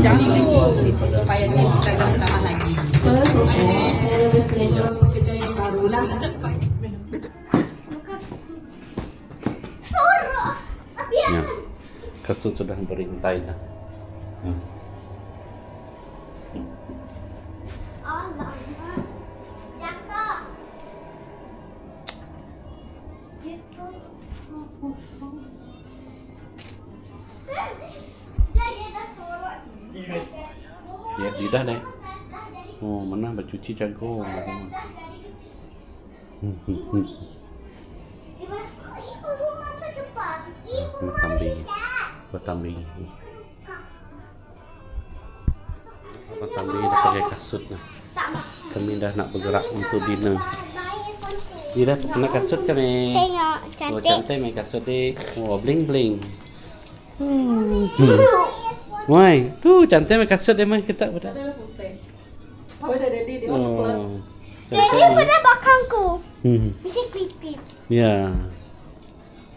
jantung supaya dia bisa tambah lagi. Saya lebih seorang pekerja yang baru lah. Ya, kasut sudah berintai dah. Ya, tidak deh. Oh, mana bercuci jago. Kambing. Kambing dah pakai kasut nah. Kami dah nak bergerak untuk dinner. Dia dah kena kasut kami. Tengok, Oh, cantik. cantik main kasut deh. Oh, bling bling. Woi, tuh cantik main kasut deh main kita budak. Oh, udah Dedi dia Oh, Jadi cantik. pada belakangku. Hmm, Bisa klip-klip. ya.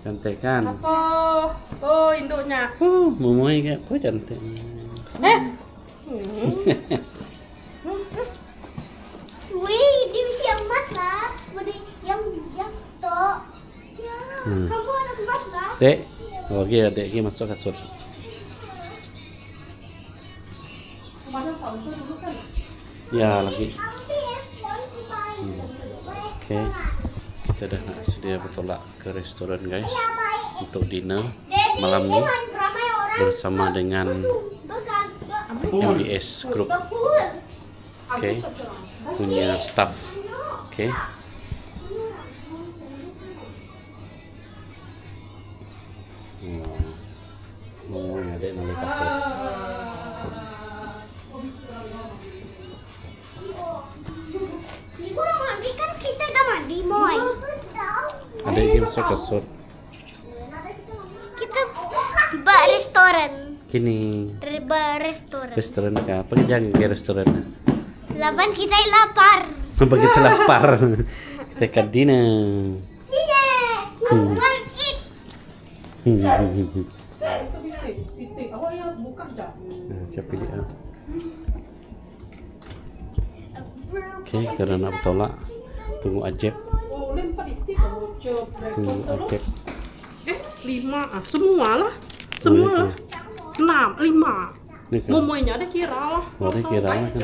Cantik kan? apa? Oh, induknya. Momoy kayak apa cantik. Wih, dia bisa yang emas lah. Boleh yang stok. Ya, kamu ada emas lah. Dek, oh dia dek dia masuk kasut. Ya lagi. Oke, kita dah nak sedia bertolak ke restoran guys untuk dinner malam ni bersama dengan MBS Group. Oke, punya staff. Oke. Mau ada nali kasut. Ibu udah mandi kan kita udah mandi, Moy. Ada yang masuk kasut. Kita tiba restoran. Kini Tiba restoran. restoran kah? Apa jangan ke restoran? Lapan kita lapar. Begitu lapar. Kita ke dinner. One eat. Siti, awak yang buka dah. Siapa dia? Oke, kita dah nak bertolak. Tunggu Ajib. Oh, lempar itu kamu coba breakfast Tunggu dulu. Ajib. 5 semua lah. Semua lah. 6, 5. Ni kan? Momoynya ada kira lah. Oh, dia kira lah kan.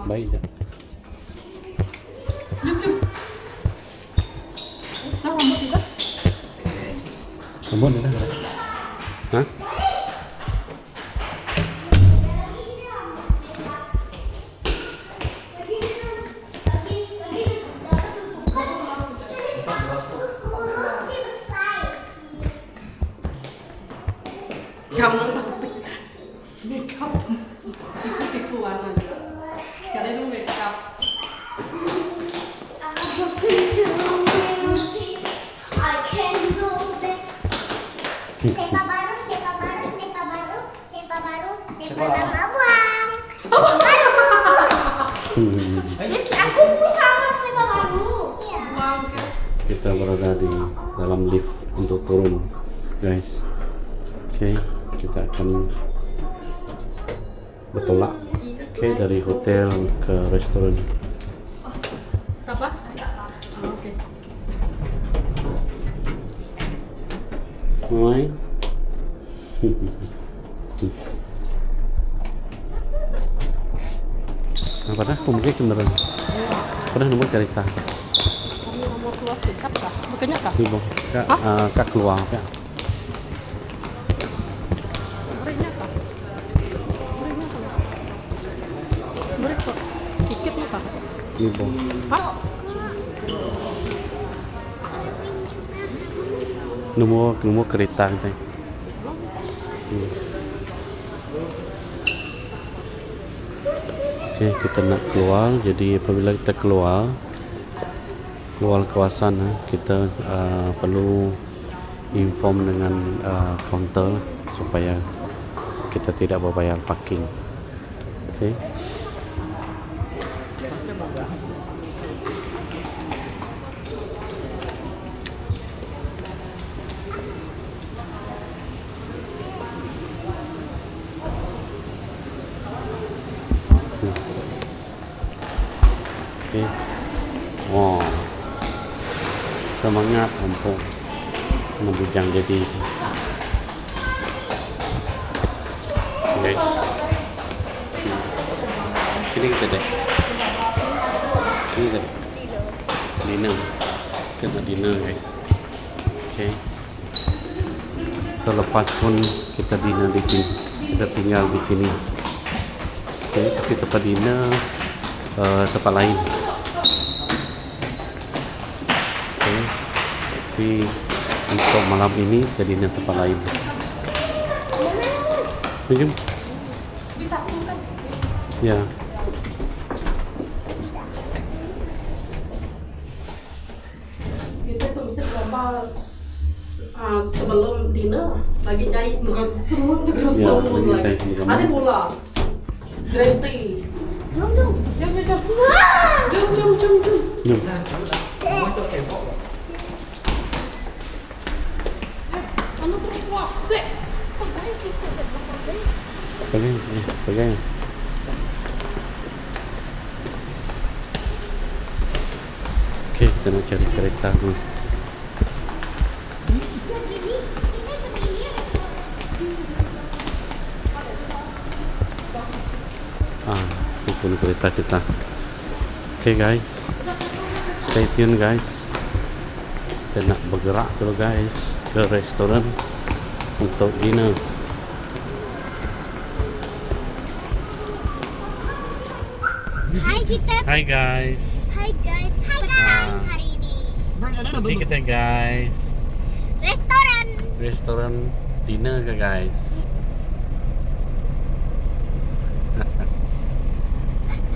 Baik dah. Dah rambut kita. Kamu ada dah? Hah? Kamu makeup. Ikut-ikutan aja. Karena itu makeup. I can go back. Siapa baru, siapa baru, siapa baru, siapa baru, siapa nama buang. Terus aku sama siapa baru. Iya. Kita berada di dalam lift untuk turun, guys. Oke, kita akan bertolak. Oke, dari hotel ke restoran. Apa? Oke. Mulai. Apa dah? Mungkin beneran. Pernah nomor cerita. Kamu nomor keluar sikap kah? Bukannya kah? Ibu, kak keluar kak. Berinya kah? Berinya kah? Beri kok. Tiketnya kah? Ibu. Hah? Nomor kereta kita. Oke, kita nak keluar. Jadi apabila kita keluar kawasan, kita perlu inform dengan counter supaya kita tidak berbayar parking. Oke. Oke. Wow. Semangat untuk membujang jadi. Guys. Sini kita deh. Sini kita deh. Dinner. Kita dinner guys. Oke. Terlepas pun kita dinner di sini. Kita tinggal di sini. Oke, tapi tempat dinner tempat lain. Oke. Tapi untuk malam ini kita dinner tempat lain. Jom. Bisa kan? Ya. Kita tuh mesti lomba sebelum dinner lagi jahit bukan sebelum Ya, lagi jahit bukan. ada pula green tea. Jom. Jom. Ano terus kuat dek? Pakai sih dek pakai. Pegang. Oke, kita nak cari kereta dulu. Itu pun kereta kita. Oke guys, stay tune guys. Kita nak bergerak dulu guys ke restoran untuk dinner. Hai kita. Hai guys. Hai guys. Hari ini Ini kita guys. Restoran dinner ke guys.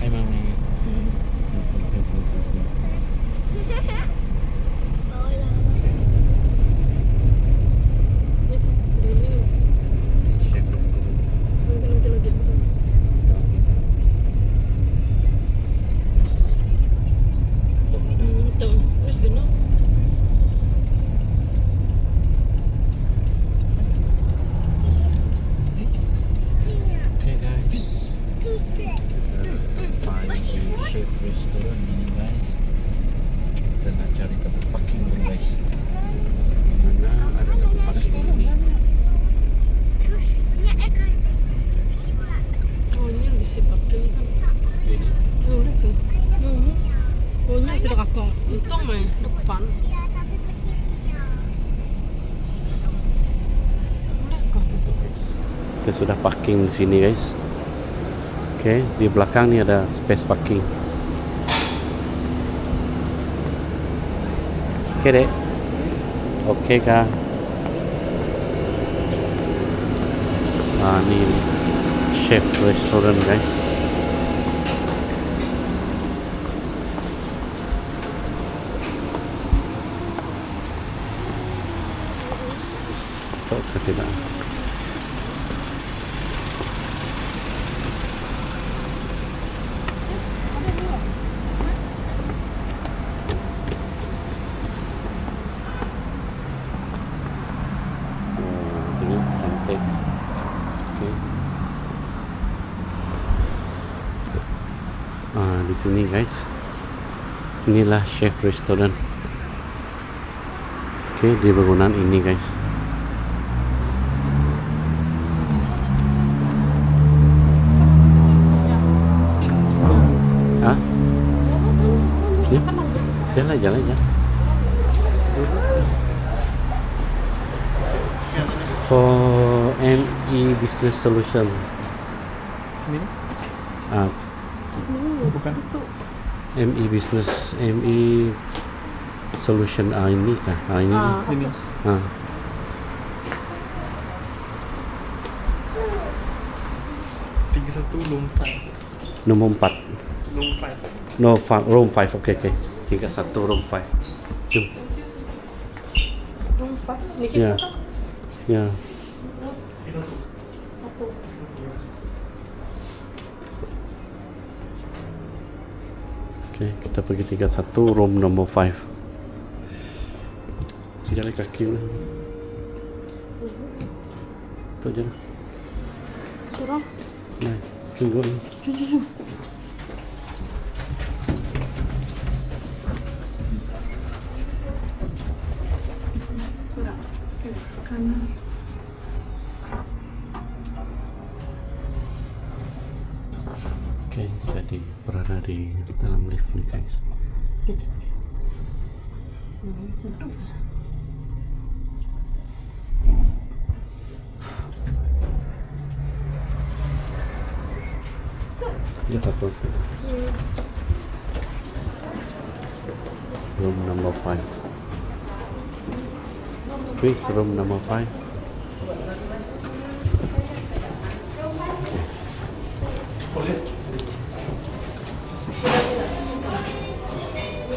Hai mami. Oke guys. Sampai di chef restoran ini guys. Kita nak cari tempat parking dulu guys. Mana ada tempat parking ini? Oh ini bisa pakai kan? Ini. Boleh ke? Oh ini sudah kakak. Untung main depan. Kita sudah parking di sini guys. Oke, di belakang ni ada space parking. Oke dek. Oke kak. Ini chef restoran guys. Tuh kasih dah. Ini cantik. Oke. Di sini guys. Inilah chef restoran. Oke, di bangunan ini guys. Hah? Ya. Jalan. For ME Business Solution. Ini? Bukan. ME Business, ME Solution. Ini kah? Ini. Ini. Tiga satu Nomor 4. room 5. No, room 5. Oke. 31 room 5. Jom. Room 5. Ni Ya. kita kan? Ya. Satu. Oke, kita pergi 31 room nomor 5. Jalan kaki lah. Tu je lah. Suruh. Ya, tunggu. Oke, jadi berada di dalam lift nih guys. Ya satu. Room number 5. Please, room number 5.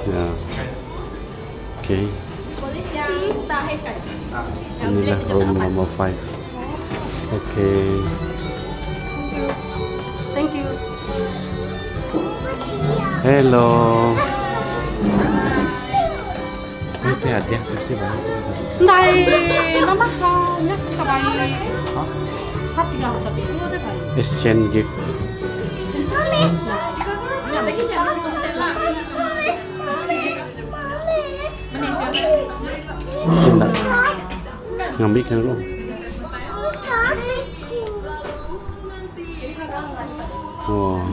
Ya. Oke. Polis yang tahe sekali. Yang Inilah bilik room juga number 5. Oke. Thank you. Hello. Itu hadiah kursi banyak. Ndai, nama hanya kita baik. Hati yang tapi ini ada baik. Exchange gift. Tidak. Ngambil kan lu. Oh.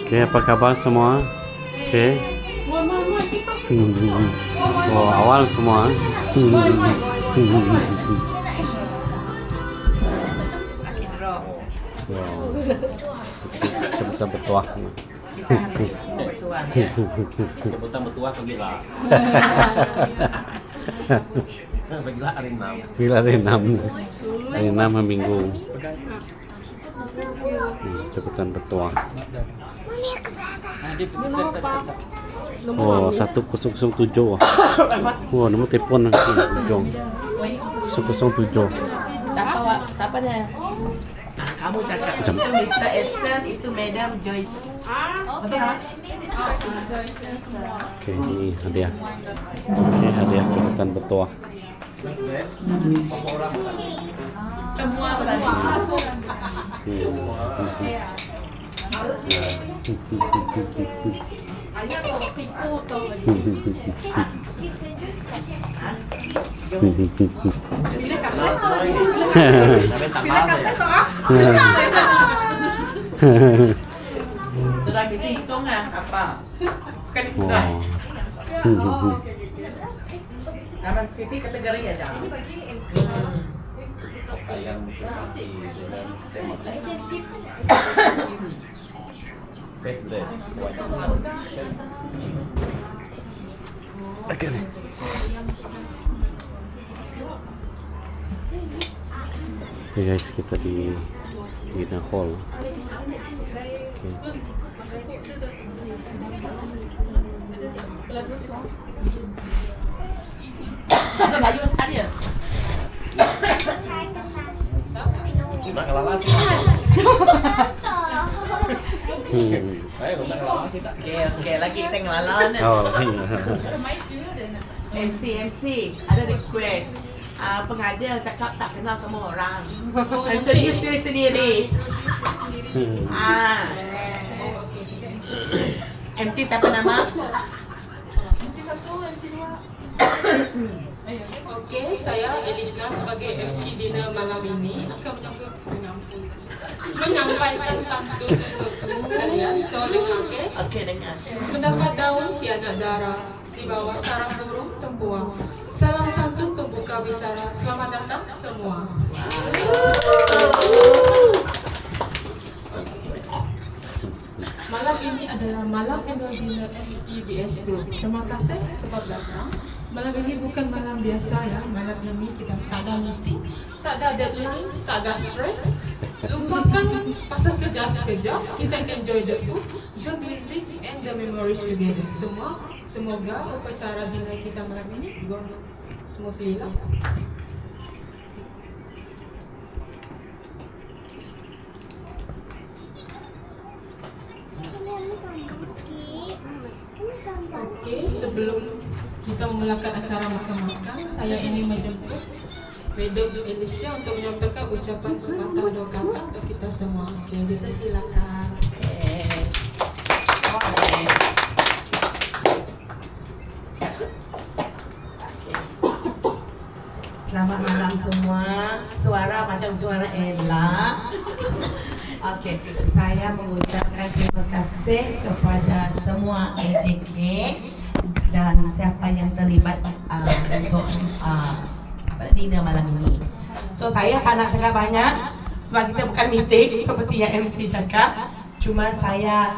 Oke, apa kabar semua? Oke. Oh, awal semua. Wow. Sebentar bertuah. Sebutan betua ke gila. Gila hari 6. Gila hari 6. Hari 6 minggu. Cepetan bertuah. Oh, 1007. Wah, nomor telepon nanti. 1007. Siapanya? Kamu cakap. Jam. Itu Mr. Esther, itu Madam Joyce. Oke, ini hadiah. Oke, hadiah cepetan bertuah. Semua sudah bisa hitung apa? Kan sudah. Karena Siti kategori ya jangan. Yang motivasi dengan tema best dress. Oke deh. Oke guys, kita di dinner hall. Oke. Ada baju sekali ya? Nak kelala sih. Ayo nak kelala kita. Oke, lagi kita ngelawan. Oh, MC, ada request. Pengadil cakap tak kenal semua orang. Interview sendiri. MC siapa nama? MC 1, MC 2. Oke, saya Elika sebagai MC dinner malam ini akan menyampaikan pantun untuk kalian. So dengar, oke? Oke, dengar. Mendapat daun si anak darah di bawah sarang burung tempuang. Salam santun pembuka bicara. Selamat datang semua. Malam ini adalah malam annual dinner EBS Group. Terima kasih sebab datang. Malam ini bukan malam biasa ya. Malam ini kita tak ada meeting, tak ada deadline, tak ada stress. Lupakan pasal kerja-kerja. Kita enjoy the food, the music, and the memories together. Semoga upacara dinner kita malam ini go smoothly lah. Oke, sebelum kita memulakan acara makan-makan, saya ingin menjemput Madam Alicia untuk menyampaikan ucapan sepatah dua kata untuk kita semua. Oke, jadi silakan. Selamat malam semua. Suara macam suara Ella. Okey, saya mengucapkan terima kasih kepada semua AJK dan siapa yang terlibat untuk dinner malam ini. So saya tak nak cakap banyak sebab kita bukan meeting seperti yang MC cakap. Cuma saya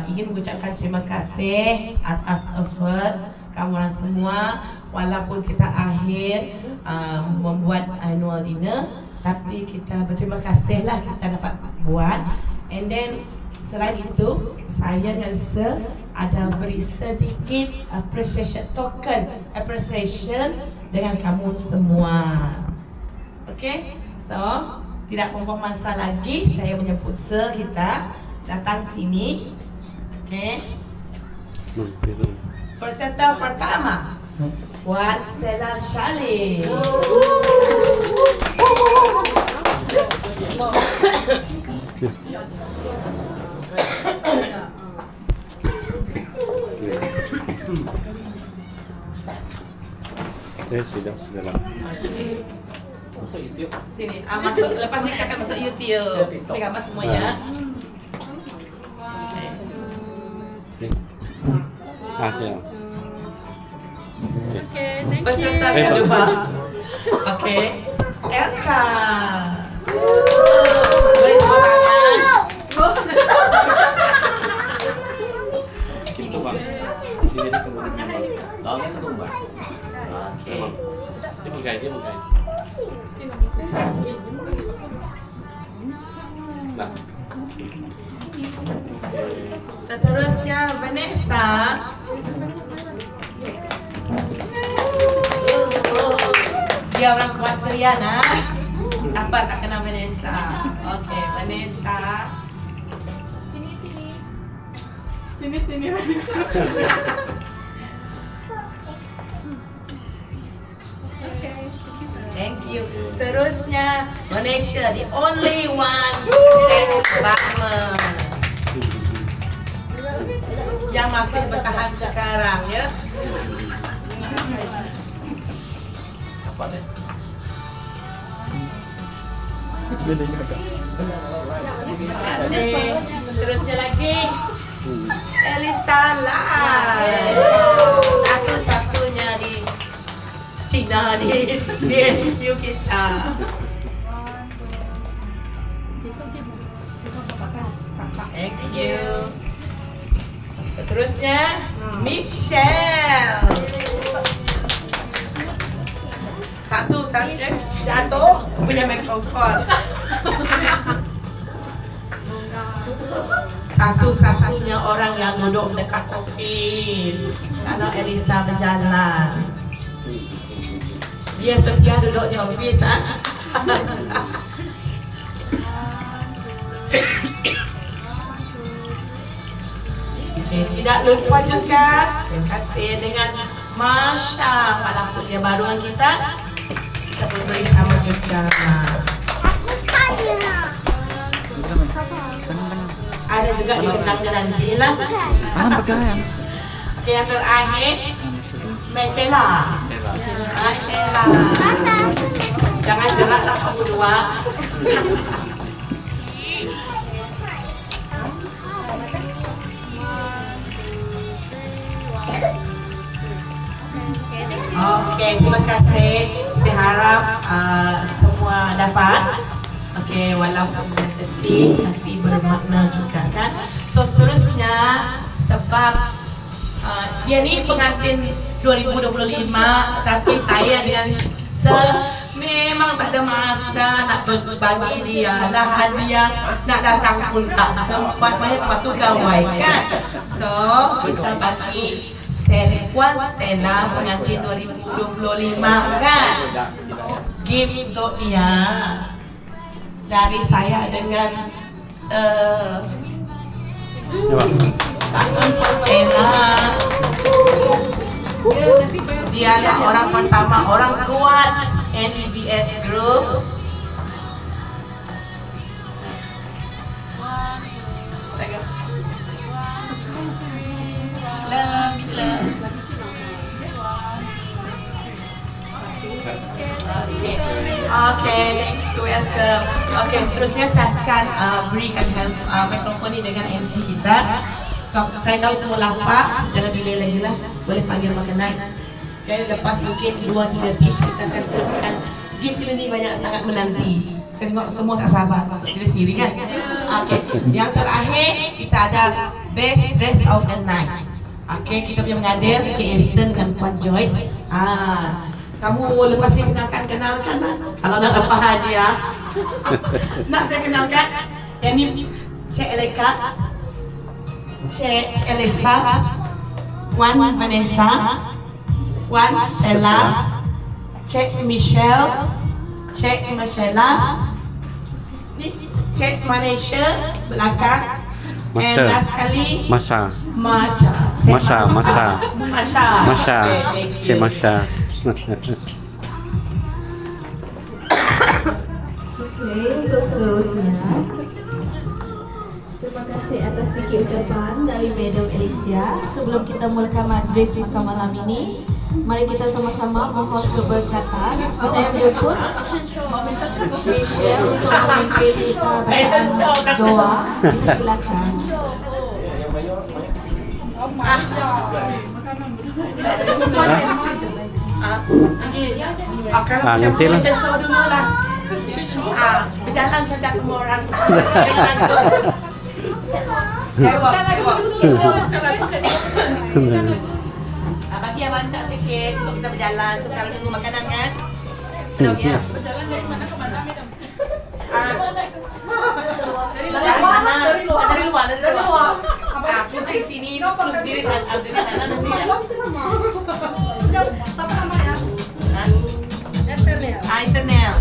ingin mengucapkan terima kasih atas effort kamu orang semua. Walaupun kita akhir membuat annual dinner, tapi kita berterima kasihlah kita dapat buat. And then selain itu, saya dan Sir ada beri sedikit appreciation token appreciation dengan kamu semua. Okay, so tidak membuang masa lagi, saya menyebut Sir kita datang sini. Okay, peserta pertama Puan Stella Shalin. Sudah lah. Masuk YouTube. Sini, masuk. Lepas ni kita akan masuk YouTube. Ini gambar semuanya. Siap. Okay, thank you. Peserta kedua. Okey. Elka. Boleh tepuk tangan. Sini bang. Sini ni kemudian bang. Lawan kan tumbang. Okey. Dia bukai, dia bukai. Nah. Seterusnya Vanessa. Dia orang kelas Riana. Apa tak kenal Vanessa? Okey, Vanessa. Sini. Thank you. Seterusnya Malaysia, the only one ex-Batman yang masih bertahan sekarang, ya. Apa deh? Bedanya agak. Terima kasih. Seterusnya lagi Elisa Lai, satu-satunya di Cina di SQ kita. Thank you. Seterusnya Michelle, satu-satunya jatuh punya mikrofon. Satu-satunya orang yang duduk dekat office kalau Elisa berjalan. Dia setia duduk di office, Okay, tidak lupa juga terima kasih dengan Masha, walaupun dia baru dengan kita beri sama juga. Ada juga di belakangnya nanti lah. Okay, yang terakhir Michela. Jangan jelaklah kamu dua. Okey, terima kasih. Saya harap semua dapat. Okey, walaupun kecil tapi bermakna juga kan. So seterusnya sebab dia ni pengantin 2025, tapi saya dengan memang tak ada masa nak berbagi dia lah hadiah, nak datang pun tak sempat, banyak waktu gawai kan. So kita bagi Puan Stella pengantin 2025 kan, gift untuk dia dari saya dengan Puan Stella. Dialah orang pertama, orang kuat NEBS Group. Love. Okay, thank you, welcome. Okay, seterusnya saya akan berikan mikrofon ini dengan MC kita. So, saya tahu semua lapar, jangan delay lagi lah. Boleh panggil makanan. Okay, lepas mungkin 2-3 dish kita akan teruskan. Game ini banyak sangat menanti. Saya tengok semua tak sabar masuk diri sendiri kan. Okay, yang terakhir kita ada Best Dress of the Night. Okay, kita punya mengadir Cik Easton dan Puan Joyce. Kamu lepas ni kenalkan lah. Kalau nak apa hadiah. Nak saya kenalkan. Yang ni Cik Eleka, Cik Elisa, Puan Vanessa, Puan Stella, Cik Michelle, Cik Michella, ni Cik Malaysia belakang. And last kali Masha. Masha. Cik Masha. Oke, untuk seterusnya terima kasih atas sedikit ucapan dari Madam Alicia. Sebelum kita mulakan majlis wisata malam ini, mari kita sama-sama mohon keberkatan. Saya menjemput Michelle untuk memimpin kita bacaan doa. Silakan. Nanti lah. Show dulu lah. Berjalan saja ke orang. Bagi yang banyak sikit untuk kita berjalan sekarang tunggu makanan kan. Berjalan dari mana ke mana, Madam? Dari luar. Aku di sini diri sana nanti. Apa namanya? Internet.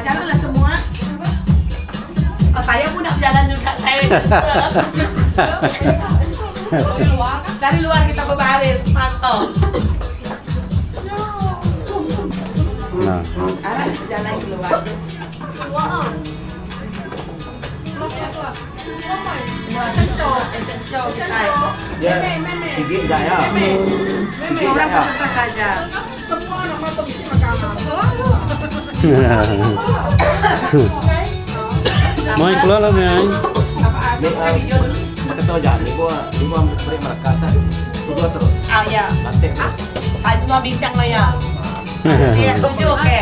Jalanlah semua. Saya pun nak berjalan juga. Saya dari luar kita berbaris, mantap. Nah, Jalan keluar. Dia gigit enggak ya? Orang peserta saja. Mai keluar lah Mai. Maka tahu aja, ni gua break merekasa. Gua terus. Ya. Nanti. Tadi mau bincang lo ya. Iya, setuju, oke.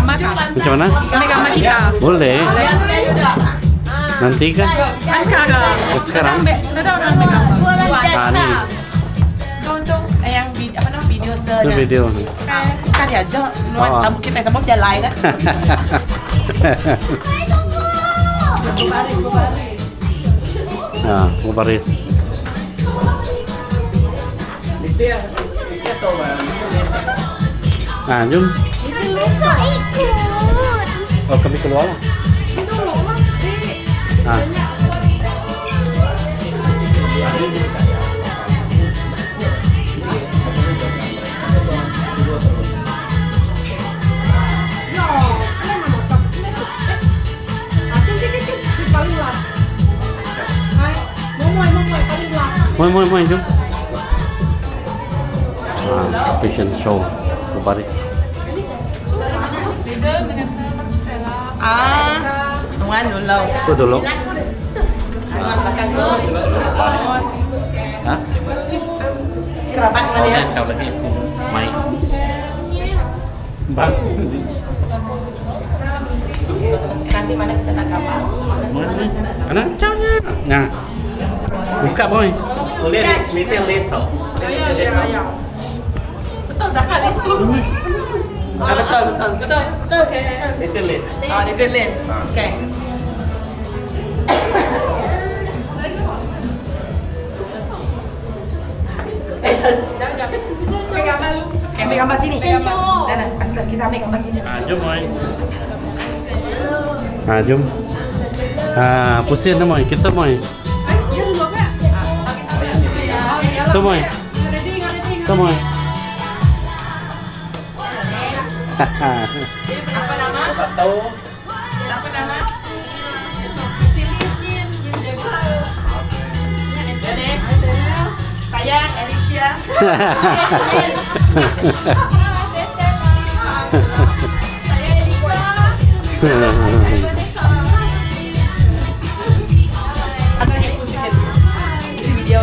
Macam mana? Boleh. Nanti kan? Sekarang. Ni. Yang video Itu video. kan ya, sama kita sama jalan kan. Nah, baris. Dia tahu bang. Nah, jom. Bisa ikut. Oh, kami keluar lah. Nah. Moi, jom. Fashion show, baris. Tuan dulu. Itu dulu. Tuan belakang dulu. Hah? Kerabat mana dia? Kau lagi. Mai. Bang. Nanti mana kita nak gambar? Mana? Caunya. Nah. Buka boy. Boleh meeting list tau. Betul dah kan list tu. Betul. Meeting list. Oh, dia good list. Okay. Ambil gambar sini. Dan pasal kita ambil gambar sini. Jom boy. Jom. Pusing dah boy. Kita boy. Itu boy. Itu boy. Apa nama? Tahu. Apa nama? Apa yang positif? Di video.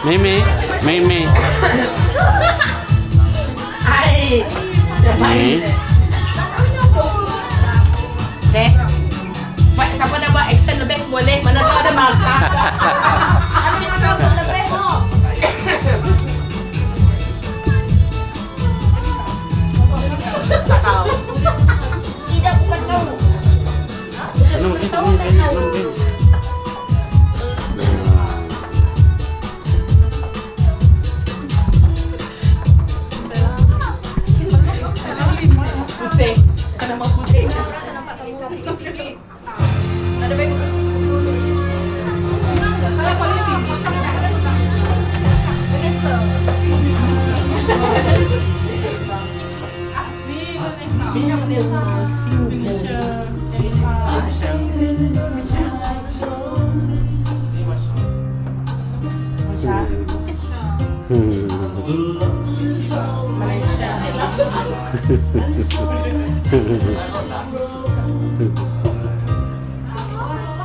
Mimi, Mimi. Hai. Mimi. Dek. Pak, siapa nak buat action lebih boleh. Mana tahu ada markah. Tak tahu. Tidak, bukan kamu. Ano mungkin? Ano mungkin? Pusing. Kena mau pusing. Ada baik.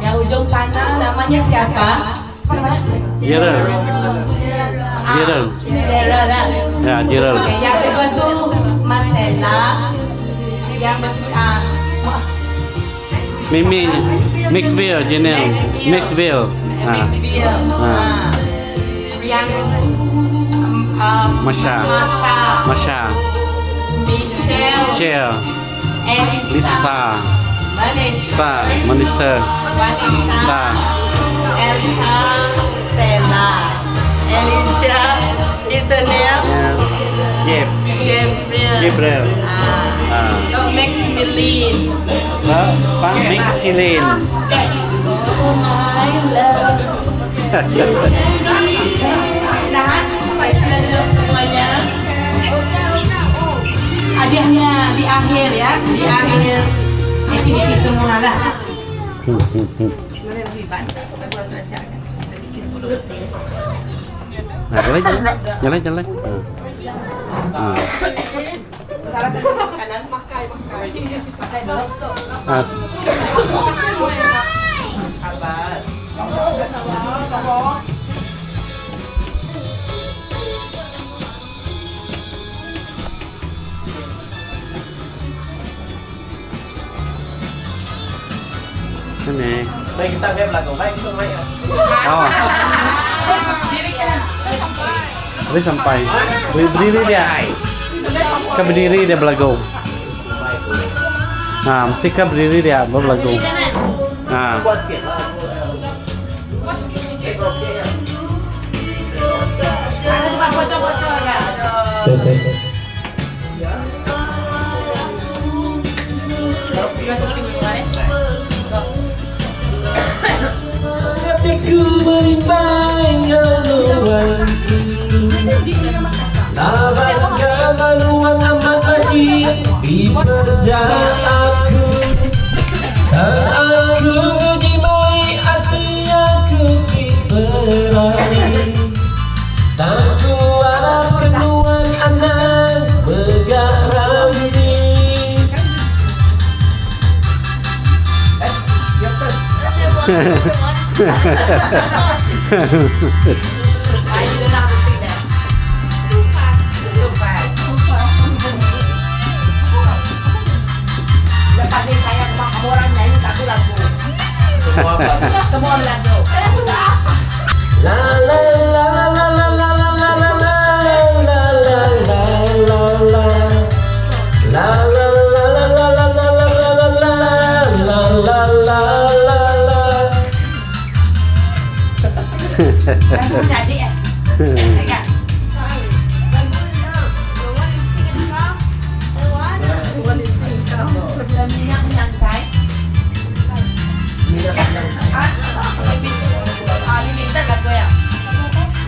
Yang ujung sana namanya siapa? Gerald. Gerald. Gerald lah. Ya, Gerald. Oke, yang kedua tuh Marcella. Yang Mimi, Mixville, Janelle. Mixville. Ah. Maxville. Ah. Yang Masha. Masha. Michelle. Michelle. Elisa. Lisa. Manisha. Manisa. Vanessa. Elsa. Stella. Alicia. Eternel. Jeff. Gabriel. Gabriel. Ah. Maximilian. Pak Mixilin. Oh my love. Nah, sampai sini dulu semuanya. Hadiahnya di akhir ya, di akhir ini semua lah. Nah, jalan. Ah. Kanan makai. Ah. Sabar. Ini. Baik kita lihat lagu. Baik itu baik. Oh. Beri sampai. Berdiri dia. Ke berdiri dia belagu. Nah, mesti ke berdiri dia baru belagu. Nah. Buat sikit lah. Hatiku menimbang eluansi Labarkan laluan amat baji di perda aku Dan aku menjimai hati aku berani Dan ku harap kenuan anak bergarasi Semua lagu. La la la la la la la la la la la la la la Jadi ya. Enggak. Limited lagu ya.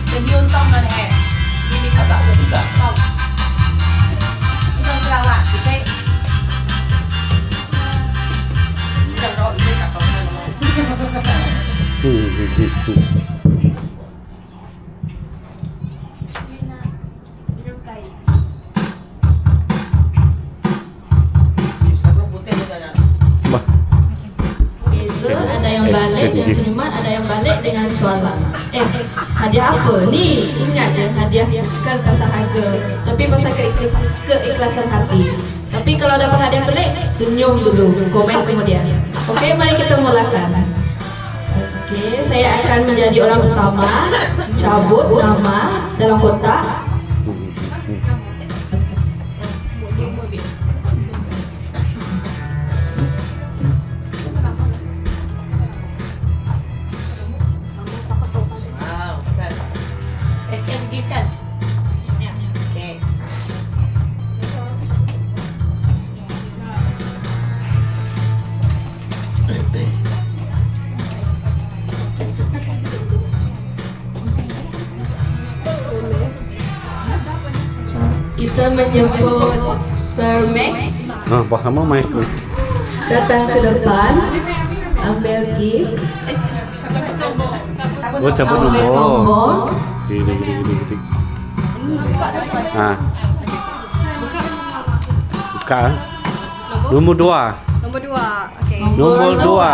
Jadi untung dan limited tak bisa. Untung Sarawak, oke. Bah, Beza, ada yang balik dan Sulaiman ada yang balik dengan soalan. Hadiah apa? Ni, ingat ya, hadiah bukan pasal harga, tapi pasal keikhlasan hati. Tapi kalau dapat hadiah pelik, senyum dulu, komen kemudian. Okey, mari kita mulakan. Okey, saya akan menjadi orang pertama cabut nama dalam kotak. Wow, kan. Asian gift kan? Okay. Kita menyebut Sir Max paham mai aku. datang ke depan, ambil gift, Oh, cabut ambil nombor. nombor. Gini. Ah. Buka. Nombor 2. Nombor 2. Okey. Nombor 2.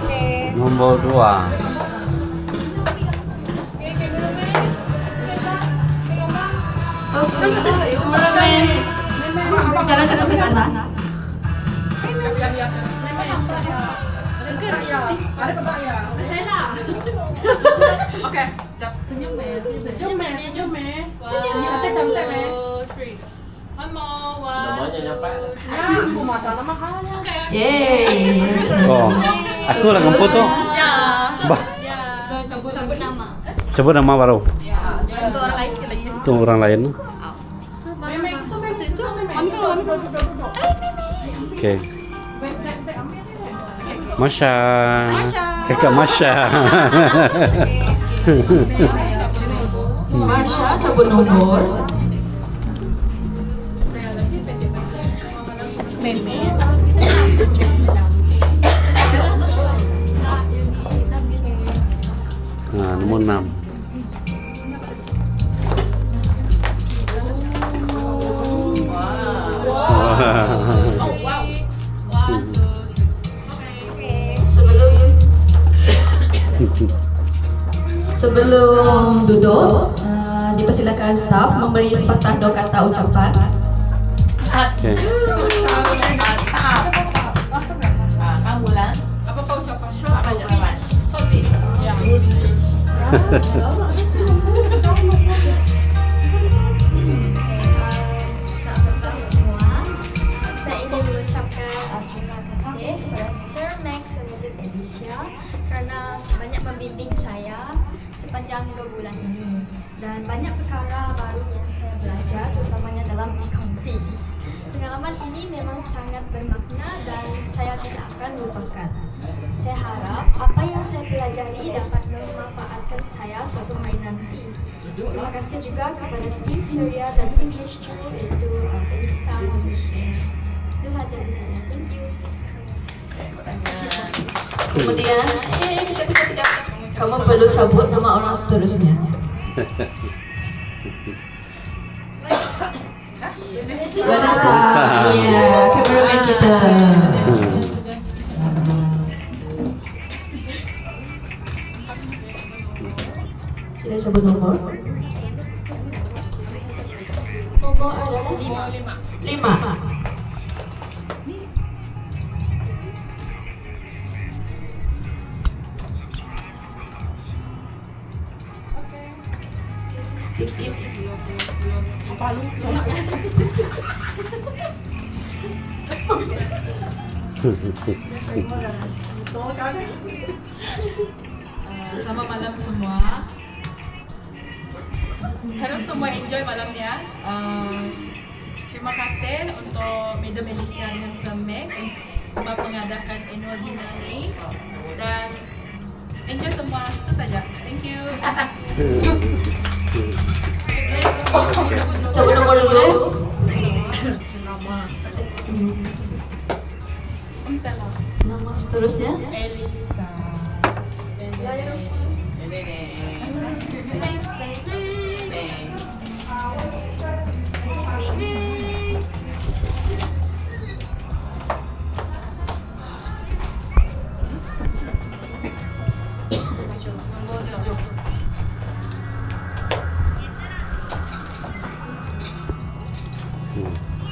Okey. Nombor 2. Jangan ketuk ke sana. Okey, dah senyum meh. Senyum cantik meh. 3. One more. Namanya dapat. Aku mata nama halnya. Yeay. Oh. Aku lah ngemput tu. Ya. Bah, Saya cabut nama. coba nama baru. Untuk orang lain sekali lagi. Itu orang lain. Meme itu. Mami kalau. Okey. Masya. Kakak Masya. Marsha cabut nombor. Nah, nomor 6. Sebelum duduk, dipersilakan staf memberi sepatah dua kata ucapan. Okey. Kamu lah. Apa kau ucapan? Apa ucapan? Sahabat semua, saya ingin mengucapkan terima kasih kepada Sir Max dan Madam Alicia kerana banyak membimbing saya sepanjang 2 bulan ini dan banyak perkara baru yang saya belajar terutamanya dalam accounting. Pengalaman ini memang sangat bermakna dan saya tidak akan melupakan. Saya harap apa yang saya pelajari dapat memanfaatkan saya suatu hari nanti. Terima kasih juga kepada tim Surya dan tim HQ iaitu Elisa dan Michelle. Itu saja dari saya. Thank you. Kemudian, tidak. Kamu perlu cabut nama orang seterusnya. Vanessa, ya, kameraman kita. Sudah cabut nomor? Nomor adalah 5. Sedikit. Selamat malam semua. Harap semua enjoy malam ni ya. Terima kasih untuk Madam Alicia dengan Sir Max sebab mengadakan annual dinner ni dan enjoy semua. Itu saja. Thank you. Coba nomor dulu. Nama seterusnya. Elisa.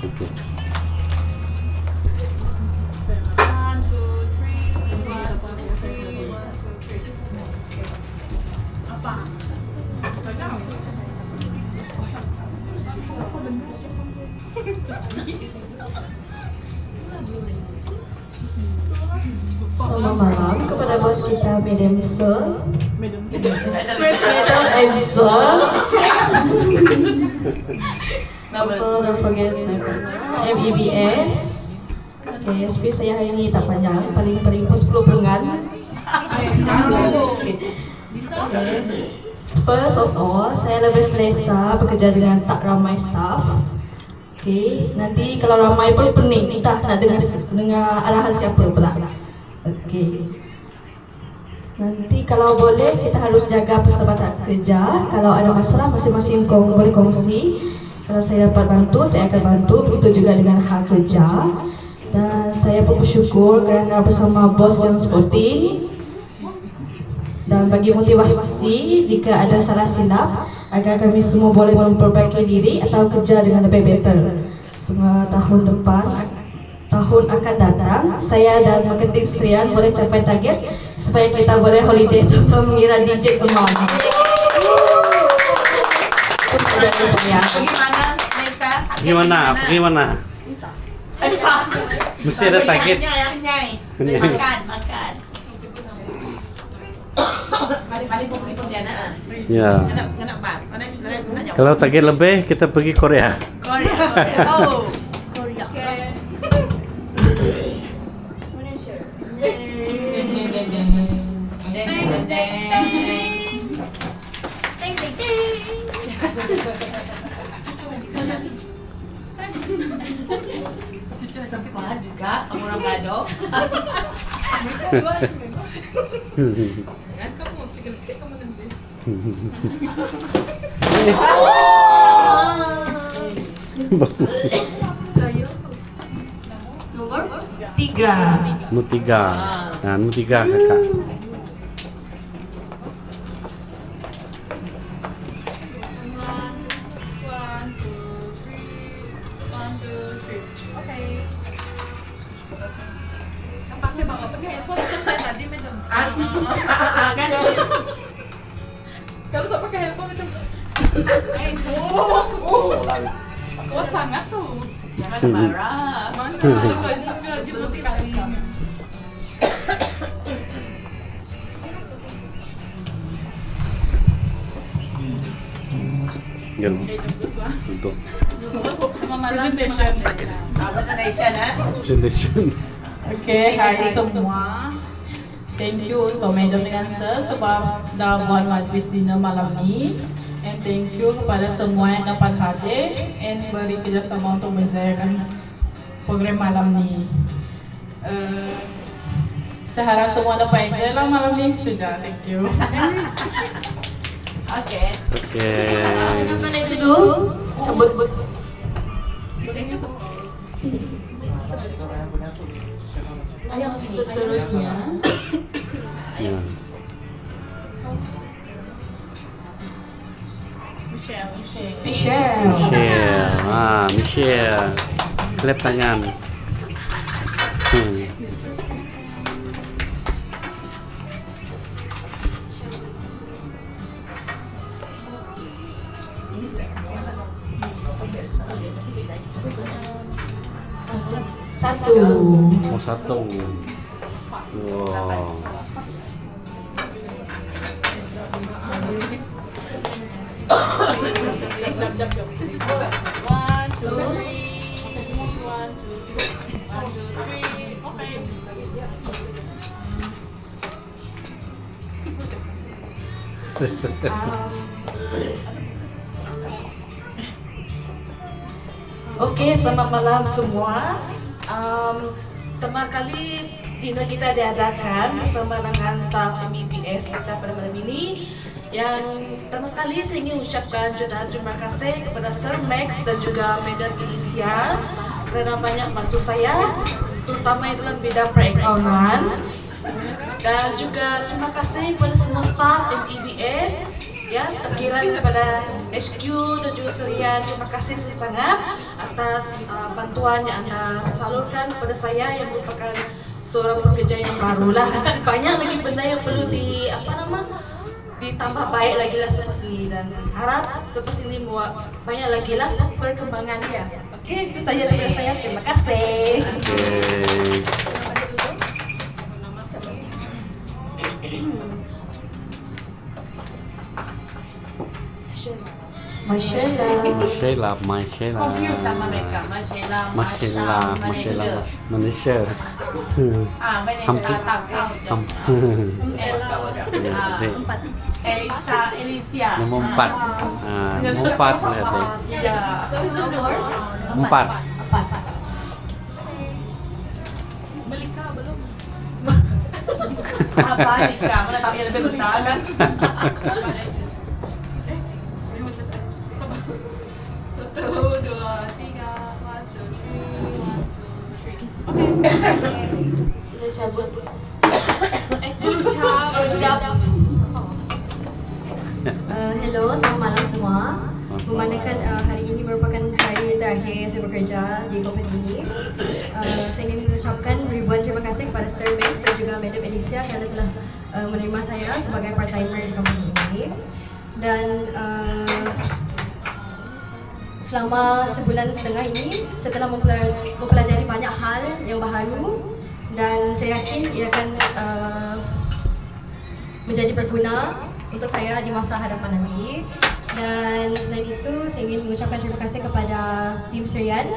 Thank you. Selamat malam kepada bos kita, Madam Sir. Madam and Sir. Also don't forget MEBS. Okay, SP saya hari ini tak panjang, paling pun 10 perenggan. Okay. First of all, saya lebih selesa bekerja dengan tak ramai staff. Okay, nanti kalau ramai pun pening, tak nak dengar arahan siapa pula. Okay. Nanti kalau boleh kita harus jaga persahabatan kerja. Kalau ada masalah masing-masing boleh kongsi. Kalau saya dapat bantu, saya akan bantu. Begitu juga dengan hal kerja. Dan saya pun bersyukur kerana bersama bos yang sporting dan bagi motivasi jika ada salah silap agar kami semua boleh memperbaiki diri atau kerja dengan lebih better. Semua tahun akan datang, saya dan marketing Serian boleh capai target supaya kita boleh holiday tanpa mengira DJ gemam. Gimana? Mesti ada target. Makan. Paling pun dia nak. Ya. Nak pas. Nak jawab. Kalau target lebih, kita pergi Korea. Korea. Oh. Korea. Sempat juga orang gado. Nomor 3. Nomor 3. Nah, nomor 3 kakak. Kalau tak pakai handphone macam kuat sangat tuh. Jangan marah. Mana kalau jual lebih kali. Yan. Untuk Sama malam presentation. presentation. Okay, hai semua. Thank you untuk Madam dengan Sir sebab dah buat majlis dinner malam ni. And thank you kepada semua yang dapat hadir and beri kerjasama untuk menjayakan program malam ni. Saya harap semua dapat enjoy lah malam ni. Itu je, thank you. Okay. Dengan balik dulu. Cabut. Yang seterusnya. Ya. Michelle. Michelle. Clap tangan. Satu. Oh, satu. Wow. Okey, selamat malam semua. Pertama kali dinner kita diadakan bersama dengan staf MBBS kita pada malam ini. Yang pertama sekali saya ingin ucapkan jutaan terima kasih kepada Sir Max dan juga Madam Alicia kerana banyak bantu saya, terutama dalam bidang perakaunan. Dan juga terima kasih kepada semua staf MBBS, ya, terkira kepada HQ dan juga Serian. Terima kasih sangat atas bantuan yang anda salurkan kepada saya yang merupakan seorang pekerja yang barulah. Masih banyak lagi benda yang perlu ditambah baik lagi lah selepas ini, dan harap selepas ini banyak lagi lah perkembangannya. Okey, itu saja dari saya. Terima kasih. Masyela. Confused sama mereka. Masyela, Malaysia. banyak salah. Alicia. Nombor 4. Nombor 4 lihat deh. Ya. 4. Apa nikah? Mana tahu yang lebih besar kan? Sila cabut. Hello, selamat malam semua. Memandangkan hari ini merupakan hari terakhir saya bekerja di company ini, saya ingin mengucapkan ribuan terima kasih kepada Sir Max dan juga Madam Alicia kerana telah menerima saya sebagai part-timer di company ini. Dan selama sebulan setengah ini, saya telah mempelajari banyak hal yang baharu dan saya yakin ia akan menjadi berguna untuk saya di masa hadapan nanti. Dan selain itu, saya ingin mengucapkan terima kasih kepada tim Serian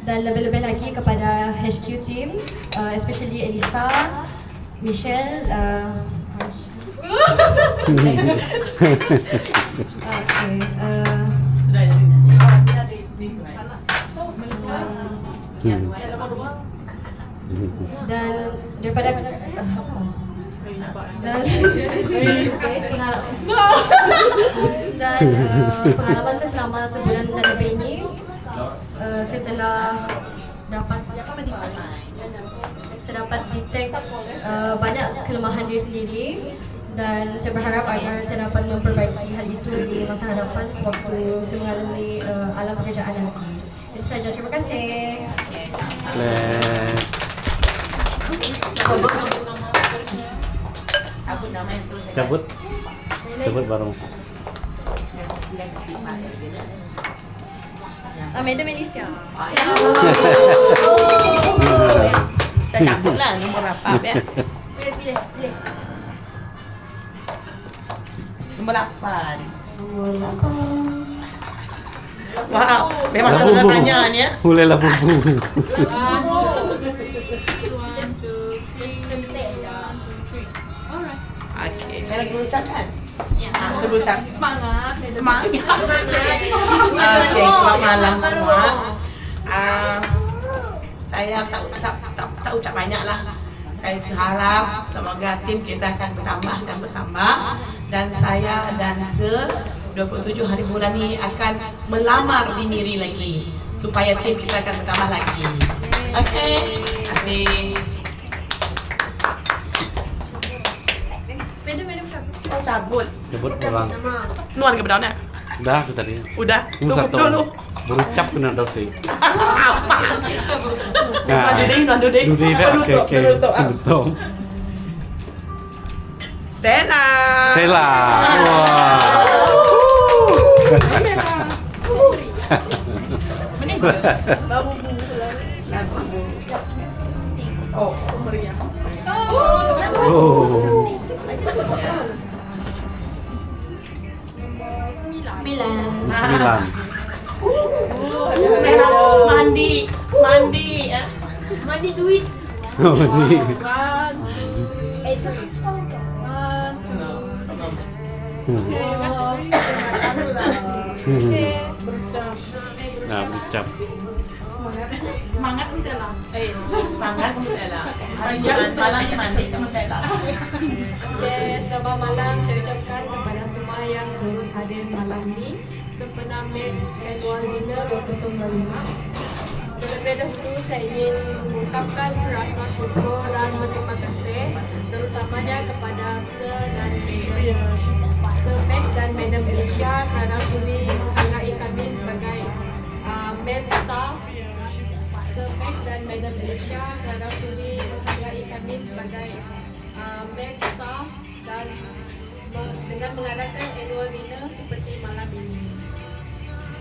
dan lebih-lebih lagi kepada HQ team, especially Elisa, Michelle, dan daripada pengalaman saya selama sebulan dan lebih ini, saya telah dapat detect banyak kelemahan diri sendiri, dan saya berharap agar saya dapat memperbaiki hal itu di masa hadapan sewaktu saya mengalami alam pekerjaan nanti. Itu saja, terima kasih. Cabut baru. Madam Alicia. Saya cabut lah nombor berapa ya? Nombor 8. Wow, memang terus tanya ni ya. Boleh lah bubu. Okey, saya lagi ucapkan. Saya ucap semangat. Okey, selamat malam semua. Saya tak ucap banyak lah. Saya harap semoga tim kita akan bertambah dan bertambah, dan saya dan Sir 27 hari bulan ni akan melamar di Miri lagi supaya tim kita akan bertambah lagi. Okey, terima kasih. Cabut pulang. Nuan ke bedana? Dah aku tadi. Udah. Dulu. Berucap kena dah sih. Apa? Duding. Betul. Stella. Wah. Oh, meriah. Oh. 9. Mandi duit. Oh, ini. Nah, berucap. Semangat udah lah. Semangat muda lah. Jangan malangnya mandi kamu lah. Selamat malam saya ucapkan kepada semua yang turut hadir malam ini sempena MEPS Annual Dinner 2025. Terlebih dahulu saya ingin mengungkapkan rasa syukur dan berterima kasih terutamanya kepada Sir Max dan Madam Alicia kerana sudi menghargai kami sebagai MEPS staff. Sir Max dan Madam Alicia kerana sudi menghargai kami sebagai MEPS staff dan dengan mengadakan annual dinner seperti malam ini.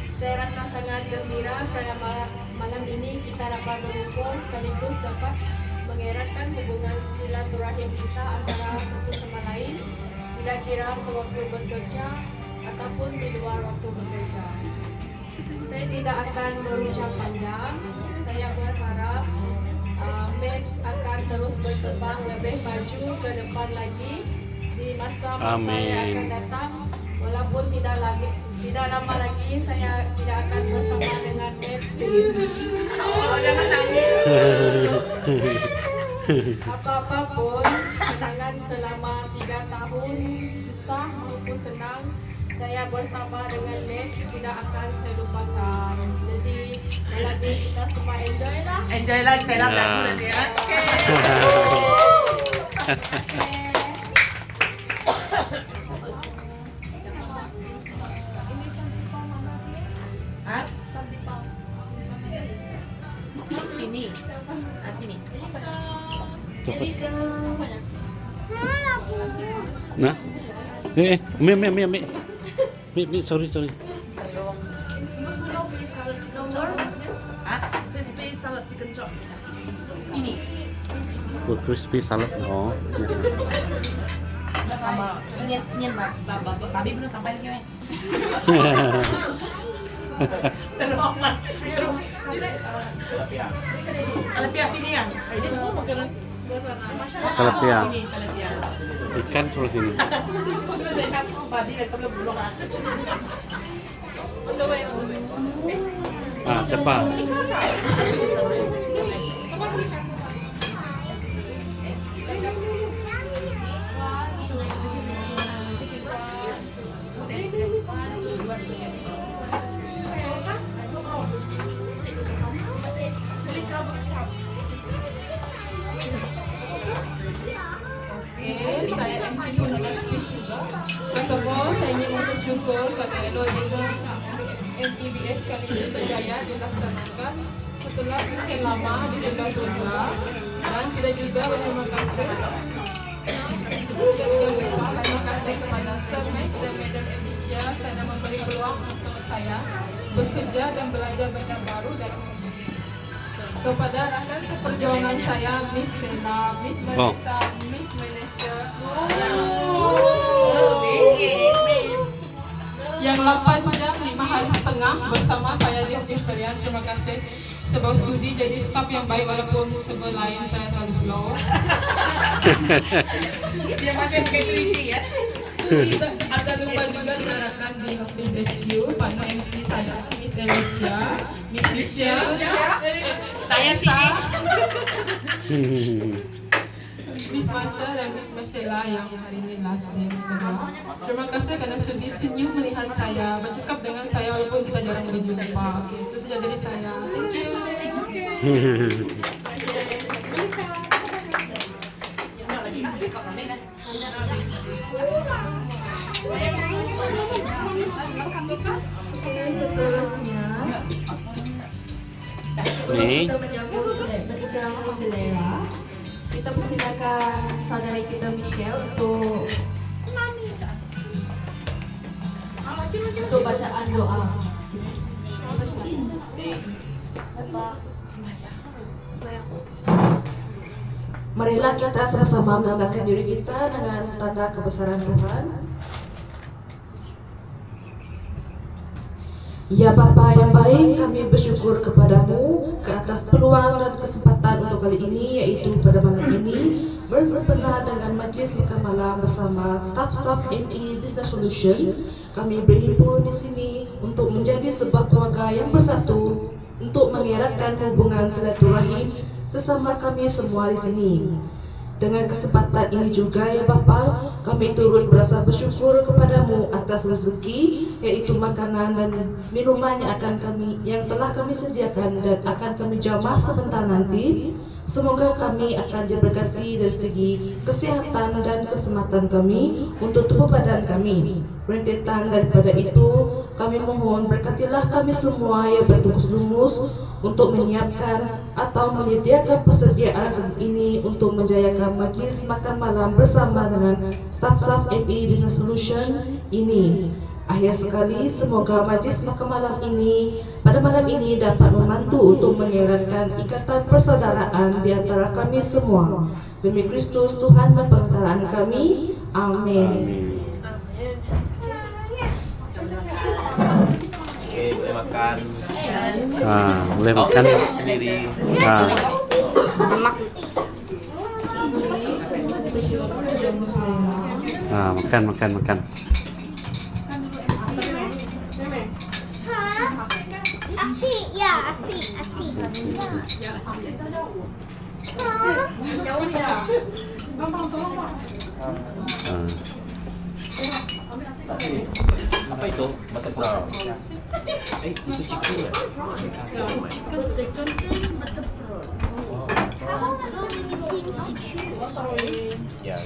Saya rasa sangat gembira kerana malam ini kita dapat berkumpul sekaligus dapat mengeratkan hubungan silaturahim kita antara satu sama lain, tidak kira sewaktu bekerja ataupun di luar waktu bekerja. Saya tidak akan berucap panjang. Saya berharap MEPS akan terus berkembang lebih maju ke depan lagi di masa-masa yang akan datang. Walaupun tidak lama lagi saya tidak akan bersama dengan MEPS. Jangan nangis. Apa-apa pun, kenangan selama 3 tahun susah maupun senang, saya bersama dengan MEPS tidak akan saya lupakan. Jadi malam ini kita semua enjoy lah. Enjoy lah, saya lah lagu nanti ya. Sini. Sini. Nah. Mi, sorry. Crispy salad chicken chop. Ini. Oh, crispy salad. Oh. Sama nyen babi belum sampai lagi. Kalapia sini kan? Kalapia. Ikan suruh sini. Ah, siapa? Saya MC pun ada speech juga. First of all, saya ingin bersyukur kerana annual dinner MEBS kali ini berjaya dilaksanakan setelah sekian lama ditunda-tunda, dan kita juga berterima kasih kepada Sir Max dan Madam Alicia kerana memberi peluang untuk saya bekerja dan belajar benda baru dalam kepada rakan seperjuangan saya, Miss Stella, Miss Marissa, Miss Malaysia, yang 8 jam 5 hari setengah bersama saya di office Serian. Terima kasih sebab sudi jadi staf yang baik walaupun sebelah lain saya selalu slow. Dia makin kayak kelinci ya. Akan lupa juga diharapkan di office HQ partner MC saya, Miss Alicia, Miss Michelle, Saya sini. Miss Marsha dan Miss Marcella yang hari ini last day kedua. Terima kasih kerana sudi senyum melihat saya, bercakap dengan saya walaupun kita jarang berjumpa. Okey, itu saja dari saya. Thank you. Seterusnya Ni. kita menyambut selera. Kita persilakan saudari kita Michelle untuk bacaan doa. Marilah kita sama-sama menandakan diri kita dengan tanda kebesaran Tuhan. Ya Bapa yang baik, kami bersyukur kepadamu ke atas peluang dan kesempatan untuk kali ini, yaitu pada malam ini Bersempena dengan majlis makan malam bersama staf-staf ME Business Solution, kami berhimpun di sini untuk menjadi sebuah keluarga yang bersatu untuk mengeratkan hubungan silaturahim sesama kami semua di sini. Dengan kesempatan ini juga ya Bapa, kami turut berasa bersyukur kepadamu atas rezeki, yaitu makanan dan minuman yang telah kami sediakan dan akan kami jamah sebentar nanti. Semoga kami akan diberkati dari segi kesehatan dan keselamatan kami untuk tubuh badan kami. Rentetan daripada itu, kami mohon berkatilah kami semua yang bertugas-lumus untuk menyiapkan atau menyediakan persediaan ini untuk menjayakan majlis makan malam bersama dengan staf-staf ME Business Solution ini. Akhir sekali, semoga majlis makan malam ini pada malam ini dapat membantu untuk mengeratkan ikatan persaudaraan di antara kami semua. Demi Kristus Tuhan dan pengantaraan kami. Amin. Oke, boleh makan. Boleh makan Sendiri. Makan. Asik, ya, asik. Apa itu? Butterfly. Itu cipu ya? Ya,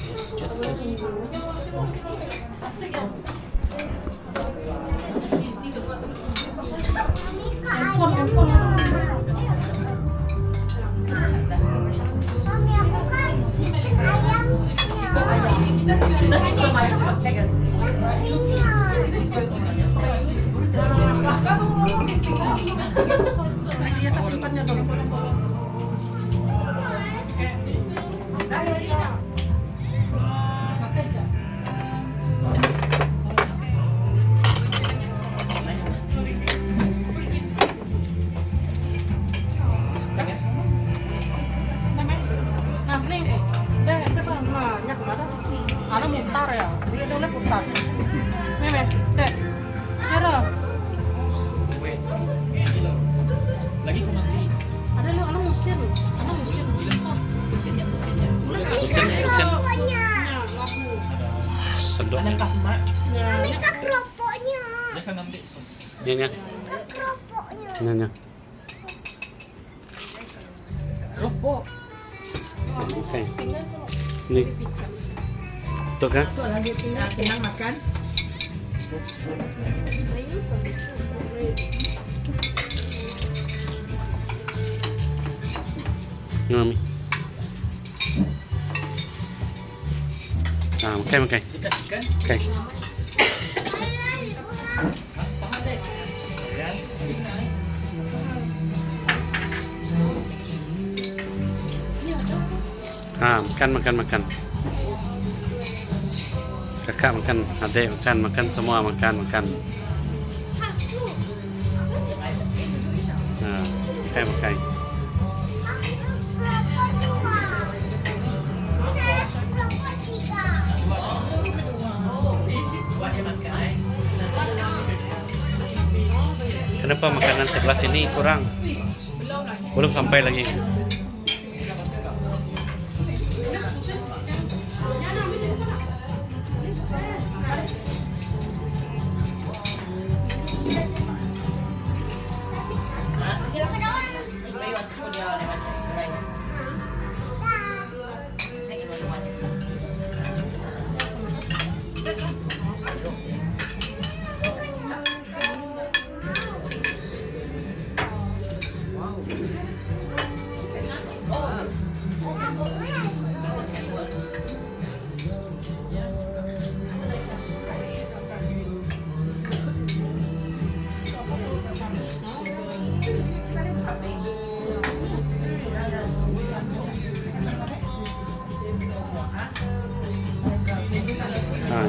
lagi kemana? Ada lu anak musir. Sedot. Ada kasma. Kami ke keropoknya. Dia kan ngambil sos. Nya. Ke keropoknya. Nya. Keropok. Oke. Nih. Tuh kan? Tenang makan. Mami. Makan. Ikan. Okay. Makan. Kakak makan, adik makan, semua makan. Makan. Kenapa makanan sebelah sini kurang? Belum sampai lagi.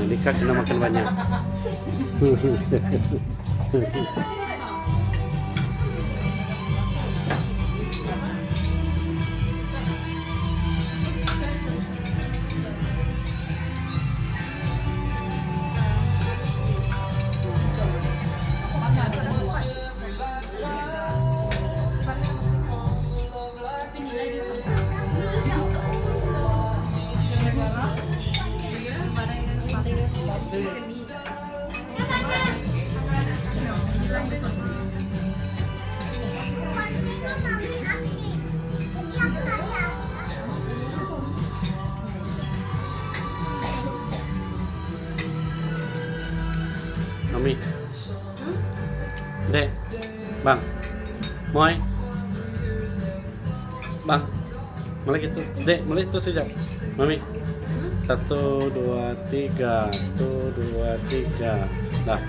Dika kena makan banyak. Mami. Dek. Bang. Moy. Bang. Balik itu. Dek, balik itu sejak. Mami. 1, 2, 3. 1, 2, 3. Dah.